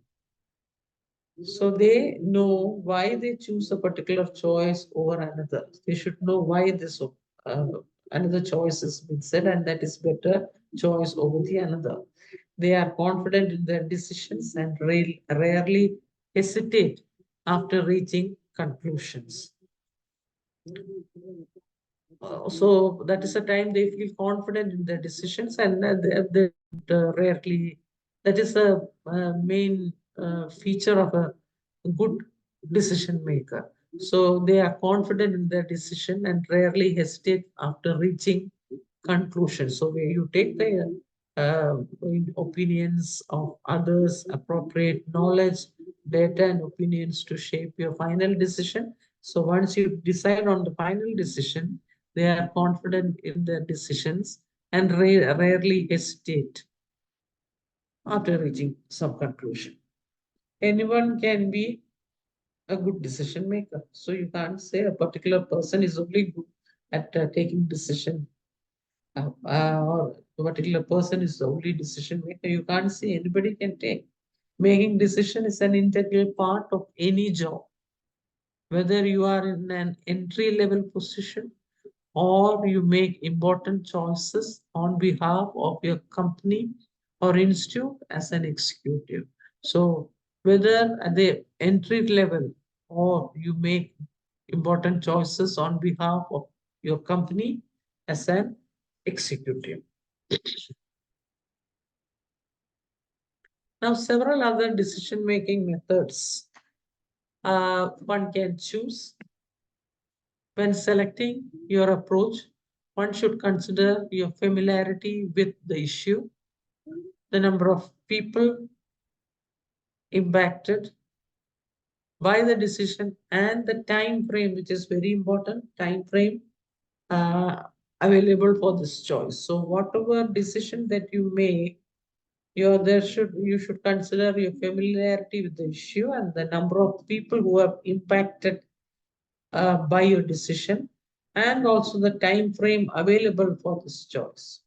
So they know why they choose a particular choice over another. They should know why this another choice has been said, and that is better choice over the another. They are confident in their decisions and rarely hesitate after reaching conclusions. So that is a time they feel confident in their decisions, and they rarely. That is a main feature of a good decision maker. So they are confident in their decision and rarely hesitate after reaching conclusions. So where you take the uh, opinions of others, appropriate knowledge, data, and opinions to shape your final decision. So once you decide on the final decision, they are confident in their decisions and rarely hesitate after reaching some conclusion. Anyone can be a good decision maker. So you can't say a particular person is only good at taking decision or a particular person is the only decision maker. You can't say anybody can take. Making decision is an integral part of any job, whether you are in an entry level position or you make important choices on behalf of your company or institute as an executive. So, whether at the entry level or you make important choices on behalf of your company as an executive. Now, several other decision making methods one can choose. When selecting your approach, one should consider your familiarity with the issue, the number of people impacted by the decision, and the time frame, which is very important, time frame uh, available for this choice. So whatever decision that you make, you should consider your familiarity with the issue and the number of people who have impacted by your decision, and also the time frame available for this choice.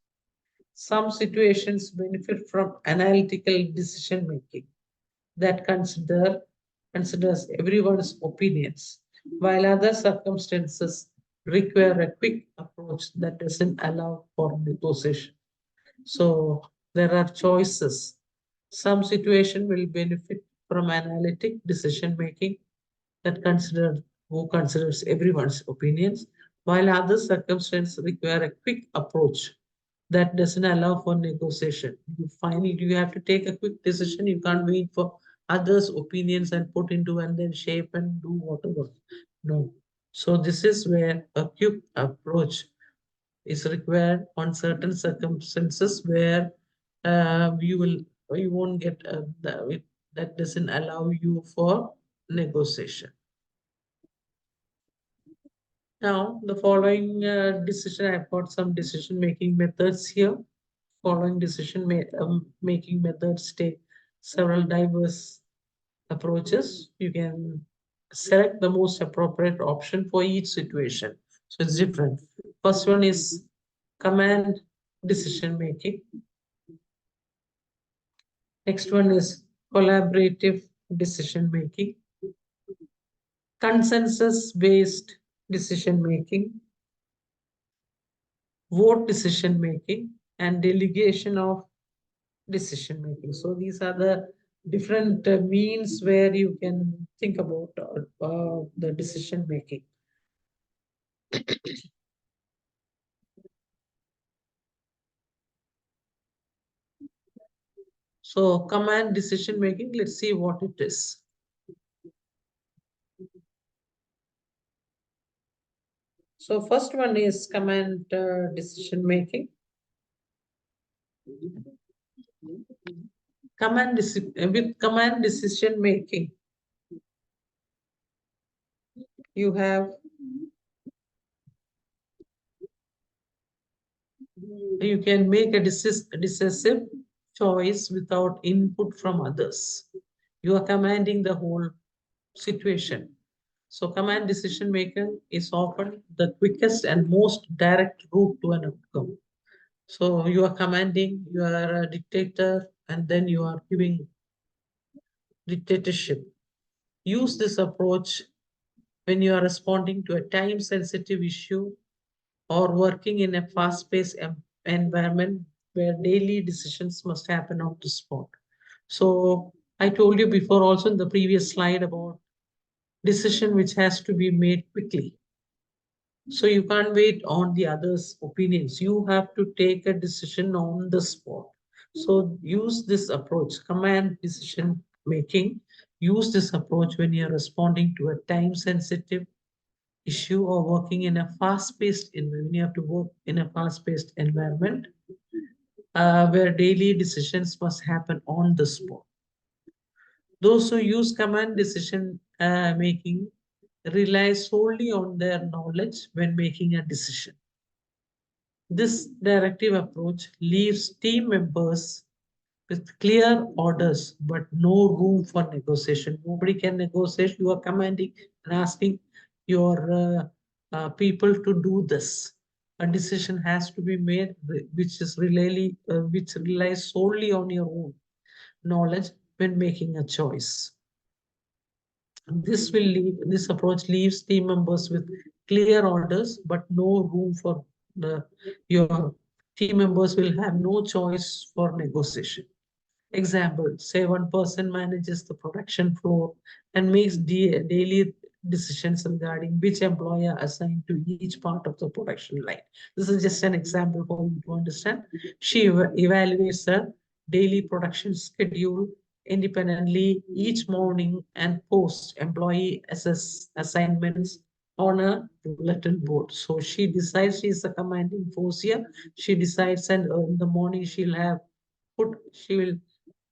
Some situations benefit from analytical decision making that considers everyone's opinions, while other circumstances require a quick approach that doesn't allow for negotiation. So there are choices. Some situation will benefit from analytic decision making that considers everyone's opinions, while other circumstances require a quick approach that doesn't allow for negotiation. You have to take a quick decision. You can't wait for others' opinions and put into and then shape and do whatever. No. So this is where a quick approach is required on certain circumstances where you won't get that doesn't allow you for negotiation. Now, the following decision, I've got some decision making methods here. Following making methods take several diverse approaches. You can select the most appropriate option for each situation. So it's different. First one is command decision making. Next one is collaborative decision making, consensus based decision making, vote decision making, and delegation of decision making. So these are the different means where you can think about the decision making. So command decision making, let's see what it is. So first one is command decision making. With command decision making, you have you can make a decisive choice without input from others. You are commanding the whole situation. So command decision making is often the quickest and most direct route to an outcome. So you are commanding, you are a dictator, and then you are giving dictatorship. Use this approach when you are responding to a time sensitive issue or working in a fast paced environment where daily decisions must happen on the spot. So I told you before also in the previous slide about decision which has to be made quickly. So you can't wait on the others' opinions. You have to take a decision on the spot. So use this approach, command decision making. Use this approach when you're responding to a time sensitive issue or working in a fast-paced environment. You have to work in a fast-paced environment where daily decisions must happen on the spot. Those who use command decision making rely solely on their knowledge when making a decision. This directive approach leaves team members with clear orders but no room for negotiation. Nobody can negotiate. You are commanding and asking your people to do this. A decision has to be made which relies solely on your own knowledge when making a choice. This approach leaves team members with clear orders, but no room for your team members will have no choice for negotiation. Example, say one person manages the production floor and makes daily decisions regarding which employer assigned to each part of the production line. This is just an example for you to understand. She evaluates the daily production schedule independently each morning and posts employee assignments on a bulletin board. So she decides she is the commanding force here. She decides, and in the morning she will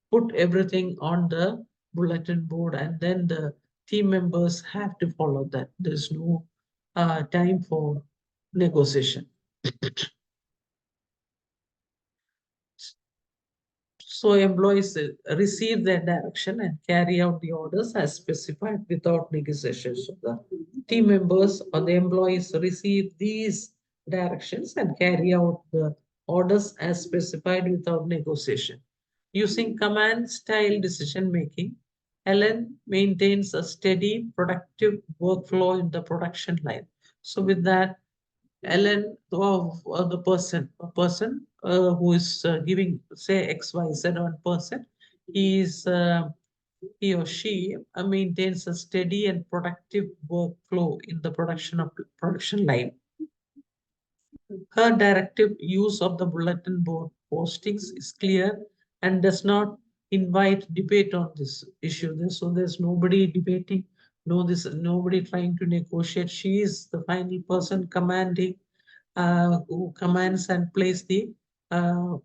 put everything on the bulletin board, and then the team members have to follow that. There's no time for negotiation. So employees receive their direction and carry out the orders as specified without negotiation. So the team members or the employees receive these directions and carry out the orders as specified without negotiation. Using command style decision making, Ellen maintains a steady, productive workflow in the production line. So with that, Ellen, a person who is giving, say, X, Y, Z on person, he or she maintains a steady and productive workflow in the production line. Her directive use of the bulletin board postings is clear and does not invite debate on this issue. So there's nobody debating, nobody trying to negotiate. She is the final person commanding, who commands and place the uh,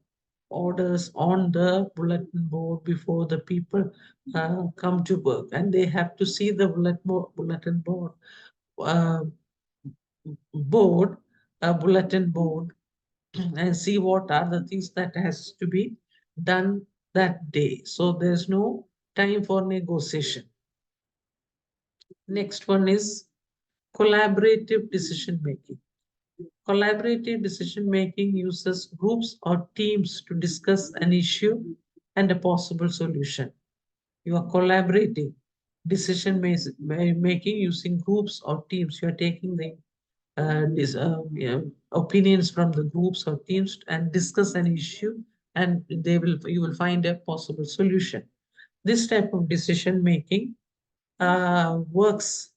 orders on the bulletin board before the people come to work, and they have to see the bulletin board uh, board bulletin board and see what are the things that has to be done that day. So there's no time for negotiation. Next one is collaborative decision making. Collaborative decision making uses groups or teams to discuss an issue and a possible solution. You are collaborating decision making using groups or teams. You are taking the opinions from the groups or teams and discuss an issue, and you will find a possible solution. This type of decision making works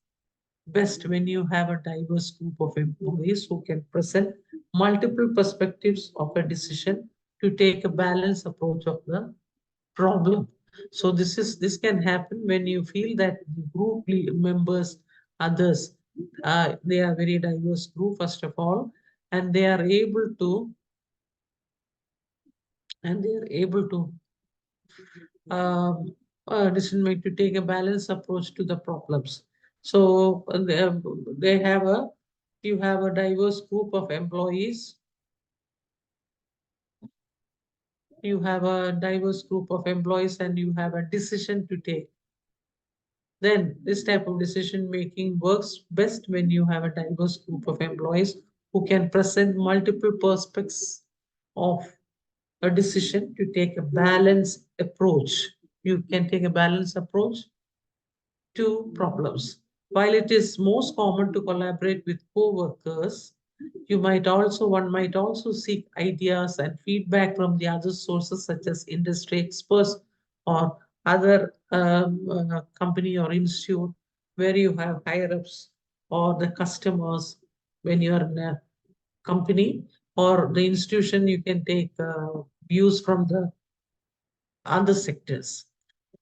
best when you have a diverse group of employees who can present multiple perspectives of a decision to take a balanced approach of the problem. So this can happen when you feel that the group members, others, they are very diverse group first of all, and they are able to and they are able to um, decision make to take a balanced approach to the problems. So they have a you have a diverse group of employees. You have a diverse group of employees and you have a decision to take. Then this type of decision making works best when you have a diverse group of employees who can present multiple perspectives of a decision to take a balanced approach. You can take a balanced approach to problems. While it is most common to collaborate with co-workers, one might also seek ideas and feedback from the other sources such as industry experts or other company or institute where you have higher ups or the customers when you are in a company or the institution you can take views from the other sectors.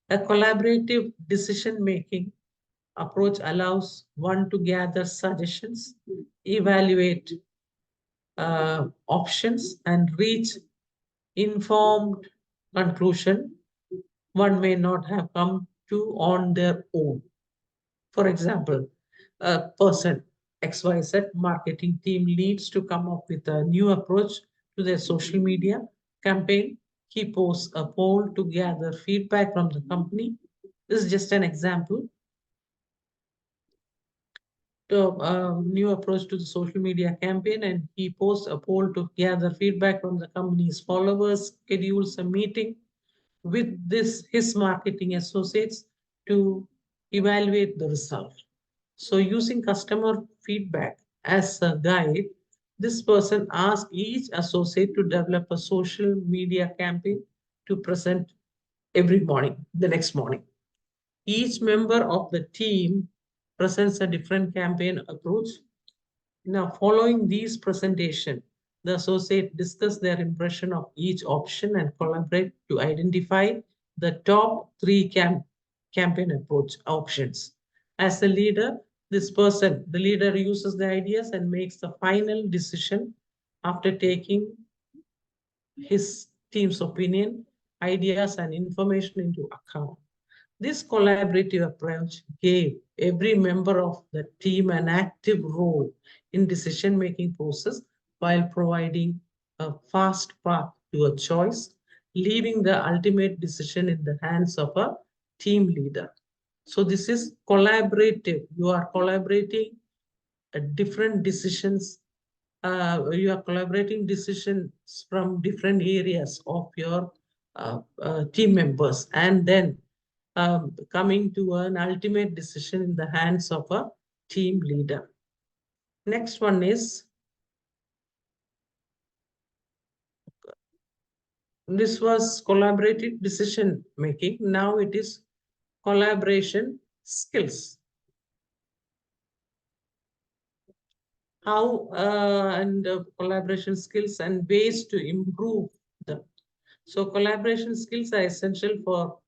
A collaborative decision making approach allows one to gather suggestions, evaluate options, and reach informed conclusion one may not have come to on their own. For example, a person XYZ marketing team needs to come up with a new approach to their social media campaign. He posts a poll to gather feedback from the company. This is just an example to new approach to the social media campaign, and he posts a poll to gather feedback from the company's followers, schedules a meeting with this his marketing associates to evaluate the result. So using customer feedback as a guide, this person asks each associate to develop a social media campaign to present every morning, the next morning. Each member of the team presents a different campaign approach. Now, following these presentation, the associate discuss their impression of each option and collaborate to identify the top three campaign approach options. As the leader, the leader uses the ideas and makes the final decision after taking his team's opinion, ideas, and information into account. This collaborative approach gave every member of the team an active role in decision-making process while providing a fast path to a choice, leaving the ultimate decision in the hands of a team leader. So this is collaborative. You are collaborating different decisions. You are collaborating decisions from different areas of your team members, and then coming to an ultimate decision in the hands of a team leader. Next one is, this was collaborative decision making. Now it is collaboration skills. How and collaboration skills and ways to improve them. So collaboration skills are essential for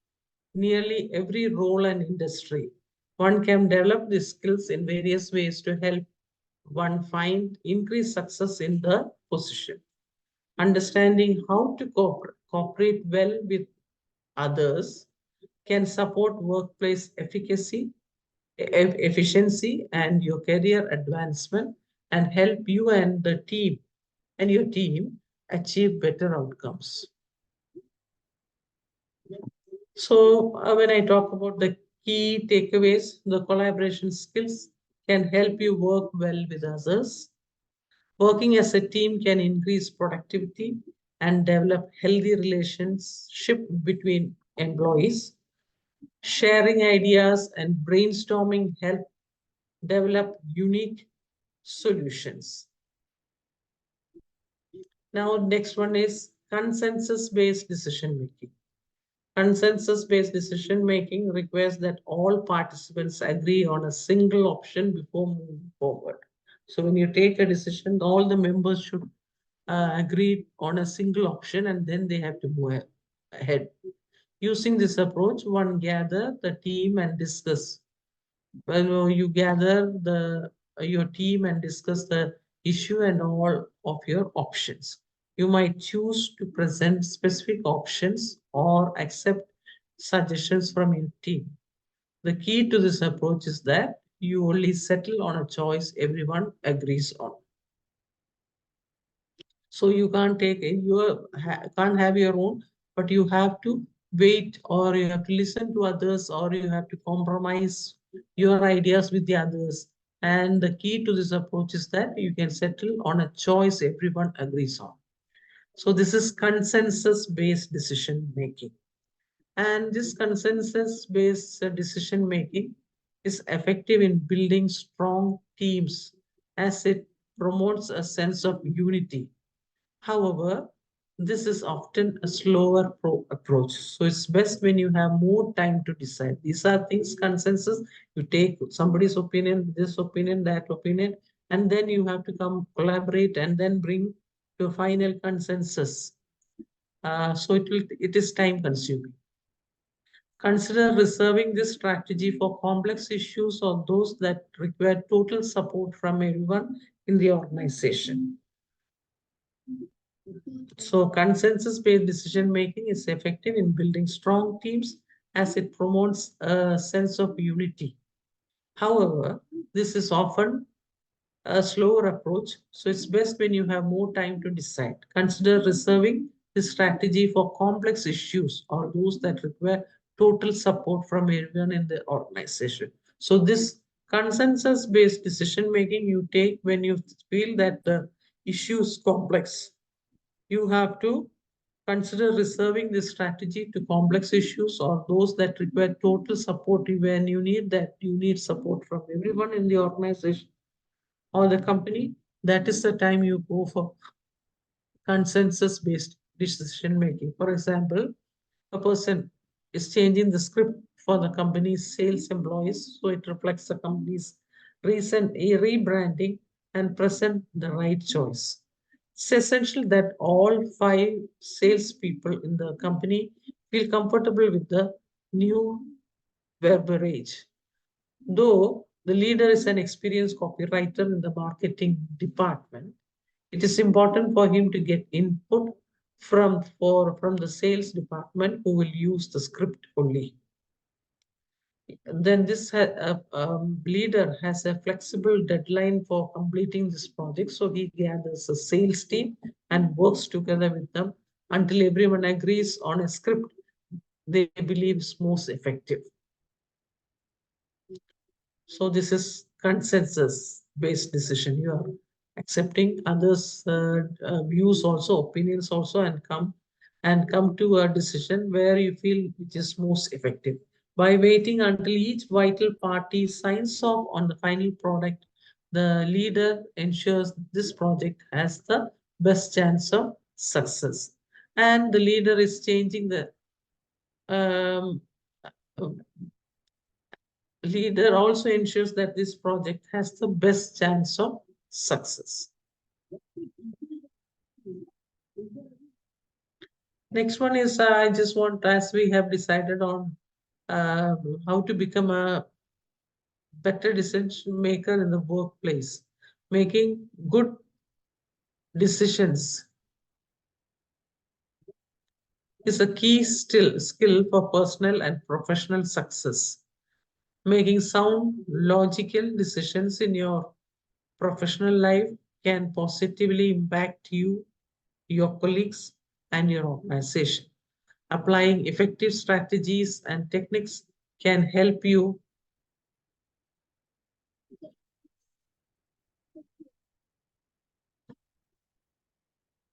nearly every role and industry. One can develop these skills in various ways to help one find increased success in the position. Understanding how to cooperate well with others can support workplace efficiency and your career advancement and help you and the team and your team achieve better outcomes. So when I talk about the key takeaways, the collaboration skills can help you work well with others. Working as a team can increase productivity and develop healthy relationship between employees. Sharing ideas and brainstorming help develop unique solutions. Now, next one is consensus-based decision making. Consensus-based decision making requires that all participants agree on a single option before moving forward. So when you take a decision, all the members should agree on a single option and then they have to move ahead. Using this approach, one gather the team and discuss. Well, you gather your team and discuss the issue and all of your options. You might choose to present specific options or accept suggestions from your team. The key to this approach is that you only settle on a choice everyone agrees on. So you can't take can't have your own, but you have to wait, or you have to listen to others, or you have to compromise your ideas with the others. And the key to this approach is that you can settle on a choice everyone agrees on. So this is consensus based decision making. And this consensus based decision making is effective in building strong teams as it promotes a sense of unity. However, this is often a slower approach. So it's best when you have more time to decide. These are things, consensus. You take somebody's opinion, this opinion, that opinion, and then you have to come collaborate and then bring to a final consensus. So it is time consuming. Consider reserving this strategy for complex issues or those that require total support from everyone in the organization. So consensus-based decision-making is effective in building strong teams as it promotes a sense of unity. However, this is often a slower approach, so it's best when you have more time to decide. Consider reserving this strategy for complex issues or those that require total support from everyone in the organization. So this consensus-based decision-making you take when you feel that the issue is complex. You have to consider reserving this strategy to complex issues or those that require total support when you need support from everyone in the organization or the company. That is the time you go for consensus based decision making. For example, a person is changing the script for the company's sales employees so it reflects the company's recent rebranding and present the right choice. It's essential that all 5 salespeople in the company feel comfortable with the new verbiage. Though the leader is an experienced copywriter in the marketing department, it is important for him to get input from the sales department who will use the script only. Then this leader has a flexible deadline for completing this project, so he gathers a sales team and works together with them until everyone agrees on a script they believe is most effective. So this is consensus-based decision. You are accepting others' views also, opinions also, and come to a decision where you feel which is most effective. By waiting until each vital party signs off on the final product, the leader ensures this project has the best chance of success. And the leader is changing the um, leader also ensures that this project has the best chance of success. Next one is I just want, as we have decided on how to become a better decision maker in the workplace, making good decisions is a key skill for personal and professional success. Making sound, logical decisions in your professional life can positively impact you, your colleagues, and your organization. Applying effective strategies and techniques can help you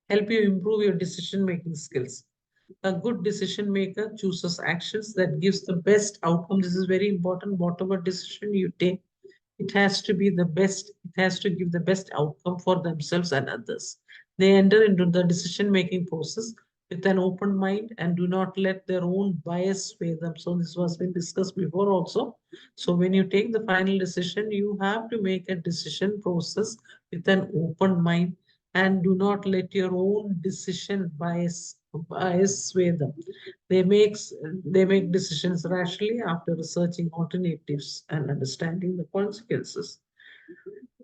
improve your decision-making skills. A good decision maker chooses actions that gives the best outcome. This is very important. Whatever decision you take, it has to be the best. It has to give the best outcome for themselves and others. They enter into the decision-making process with an open mind and do not let their own bias sway them. So this was been discussed before also. So when you take the final decision, you have to make a decision process with an open mind and do not let your own decision bias I sway them. They make decisions rationally after researching alternatives and understanding the consequences.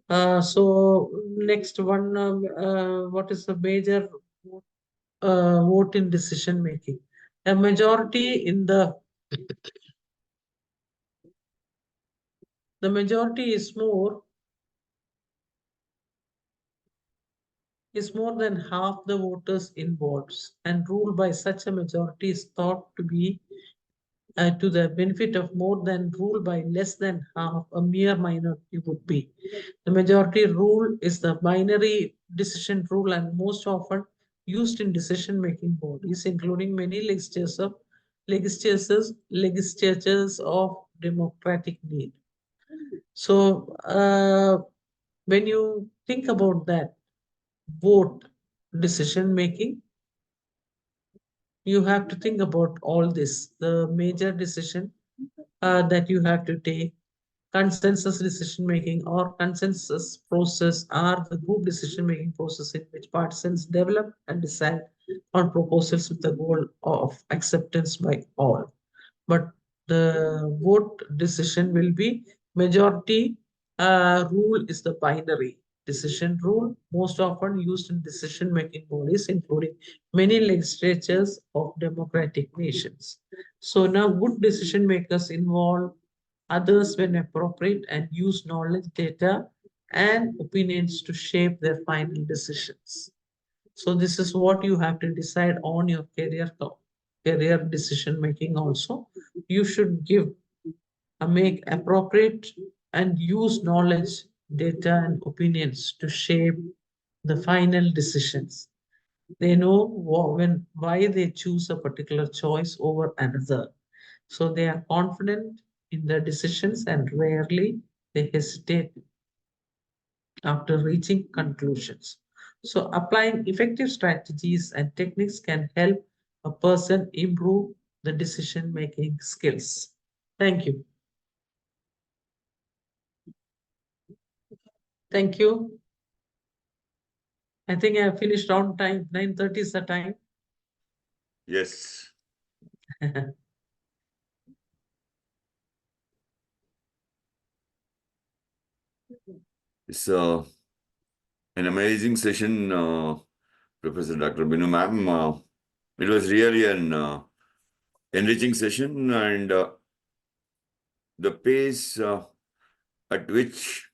So next one, what is the major vote in decision making? A majority in the majority is more than half the voters involved, and rule by such a majority is thought to be to the benefit of more than rule by less than half a mere minority would be. The majority rule is the binary decision rule and most often used in decision making bodies, including many legislatures of democratic need. So, when you think about that vote decision making, you have to think about all this. The major decision that you have to take, consensus decision making or consensus process are the group decision making process in which participants develop and decide on proposals with the goal of acceptance by all. But the vote decision will be majority rule is the binary decision rule, most often used in decision making bodies, including many legislatures of democratic nations. So now good decision makers involve others when appropriate and use knowledge, data, and opinions to shape their final decisions. So this is what you have to decide on your career decision making also. You should make appropriate and use knowledge, data, and opinions to shape the final decisions. They know why they choose a particular choice over another. So they are confident in their decisions and rarely they hesitate after reaching conclusions. So applying effective strategies and techniques can help a person improve the decision making skills. Thank you. Thank you. I think I have finished on time. 9:30 is the time. Yes. It's an amazing session, Professor Dr. Binu ma'am. It was really an enriching session, and the pace at which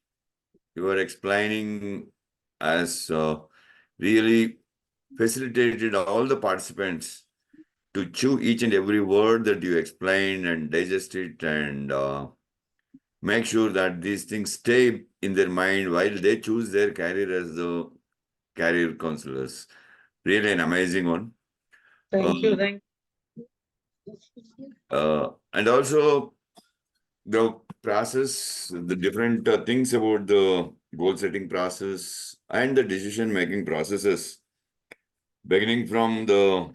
you were explaining has really facilitated all the participants to chew each and every word that you explained and digest it and make sure that these things stay in their mind while they choose their career as the career counselors. Really an amazing one. Thank you. Thank And also the process, the different things about the goal setting process and the decision making processes, beginning from the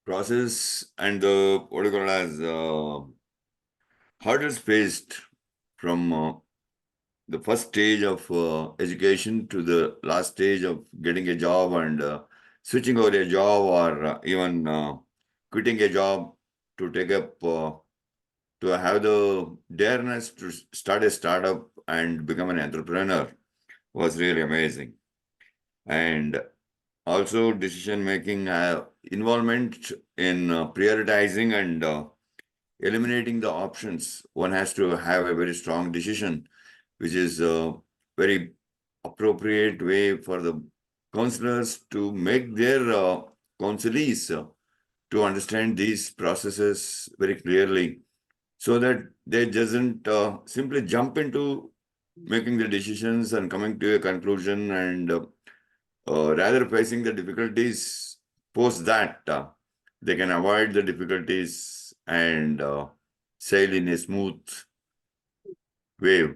process and the what do you call it as hurdles faced from the first stage of education to the last stage of getting a job and switching over a job or even quitting a job to take up to have the dareness to start a startup and become an entrepreneur was really amazing. And also decision making involvement in prioritizing and eliminating the options. One has to have a very strong decision, which is a very appropriate way for the counselors to make their counselees to understand these processes very clearly, so that they doesn't simply jump into making the decisions and coming to a conclusion, and rather facing the difficulties post that they can avoid the difficulties and sail in a smooth wave.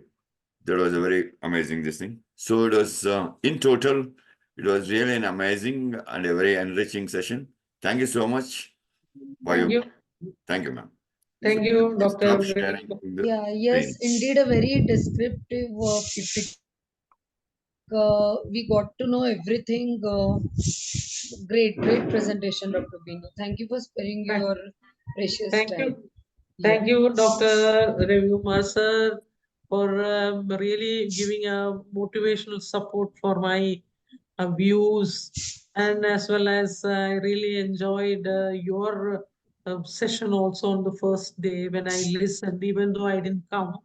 That was a very amazing this thing. So it was in total, it was really an amazing and a very enriching session. Thank you so much for Thank you. you. Thank you, ma'am. Thank you, Stop Dr. sharing the Yeah, yes, screen. indeed, a very descriptive PPT. we got to know everything. Great presentation, Dr. Binu. Thank you for sparing Thank your precious thank time. you. Thank you, Dr. Ravi sir, for really giving a motivational support for my views, and as well as I really enjoyed your session also on the first day when I listened, even though I didn't come.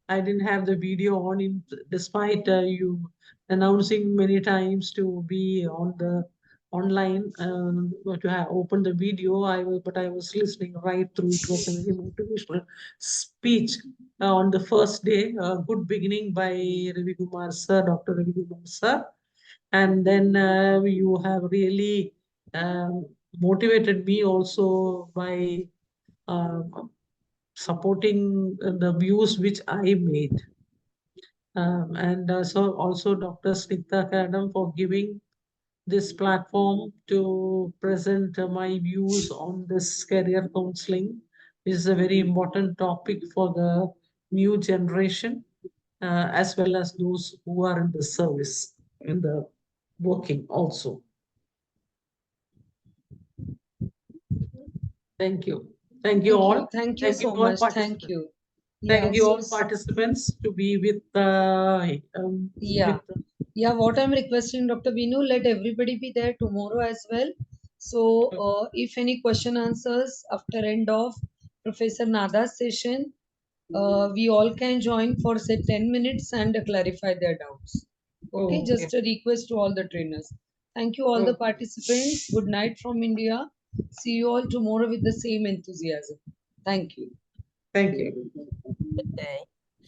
I didn't have the video on, despite you announcing many times to be on the online to have opened the video. But I was listening right through. It was a very motivational speech on the first day. Good beginning by Ravi Kumar sir, Dr. Ravi Kumar sir, and then you have really motivated me also by supporting the views which I made. And so also Dr. Snigdha Kadam for giving this platform to present my views on this career counseling. This is a very important topic for the new generation, as well as those who are in the service, in the working also. Thank you. Thank you all. Thank you Thank you so all much. Thank participants. you. Thank you So all participants to be with yeah, what I'm requesting, Dr. Binu, let everybody be there tomorrow as well. So if any question answers after end of Professor Nada's session, we all can join for say 10 minutes and clarify their doubts. Okay, just a request to all the trainers. Thank you all the participants. Good night from India. See you all tomorrow with the same enthusiasm. Thank you. Thank you. Good day.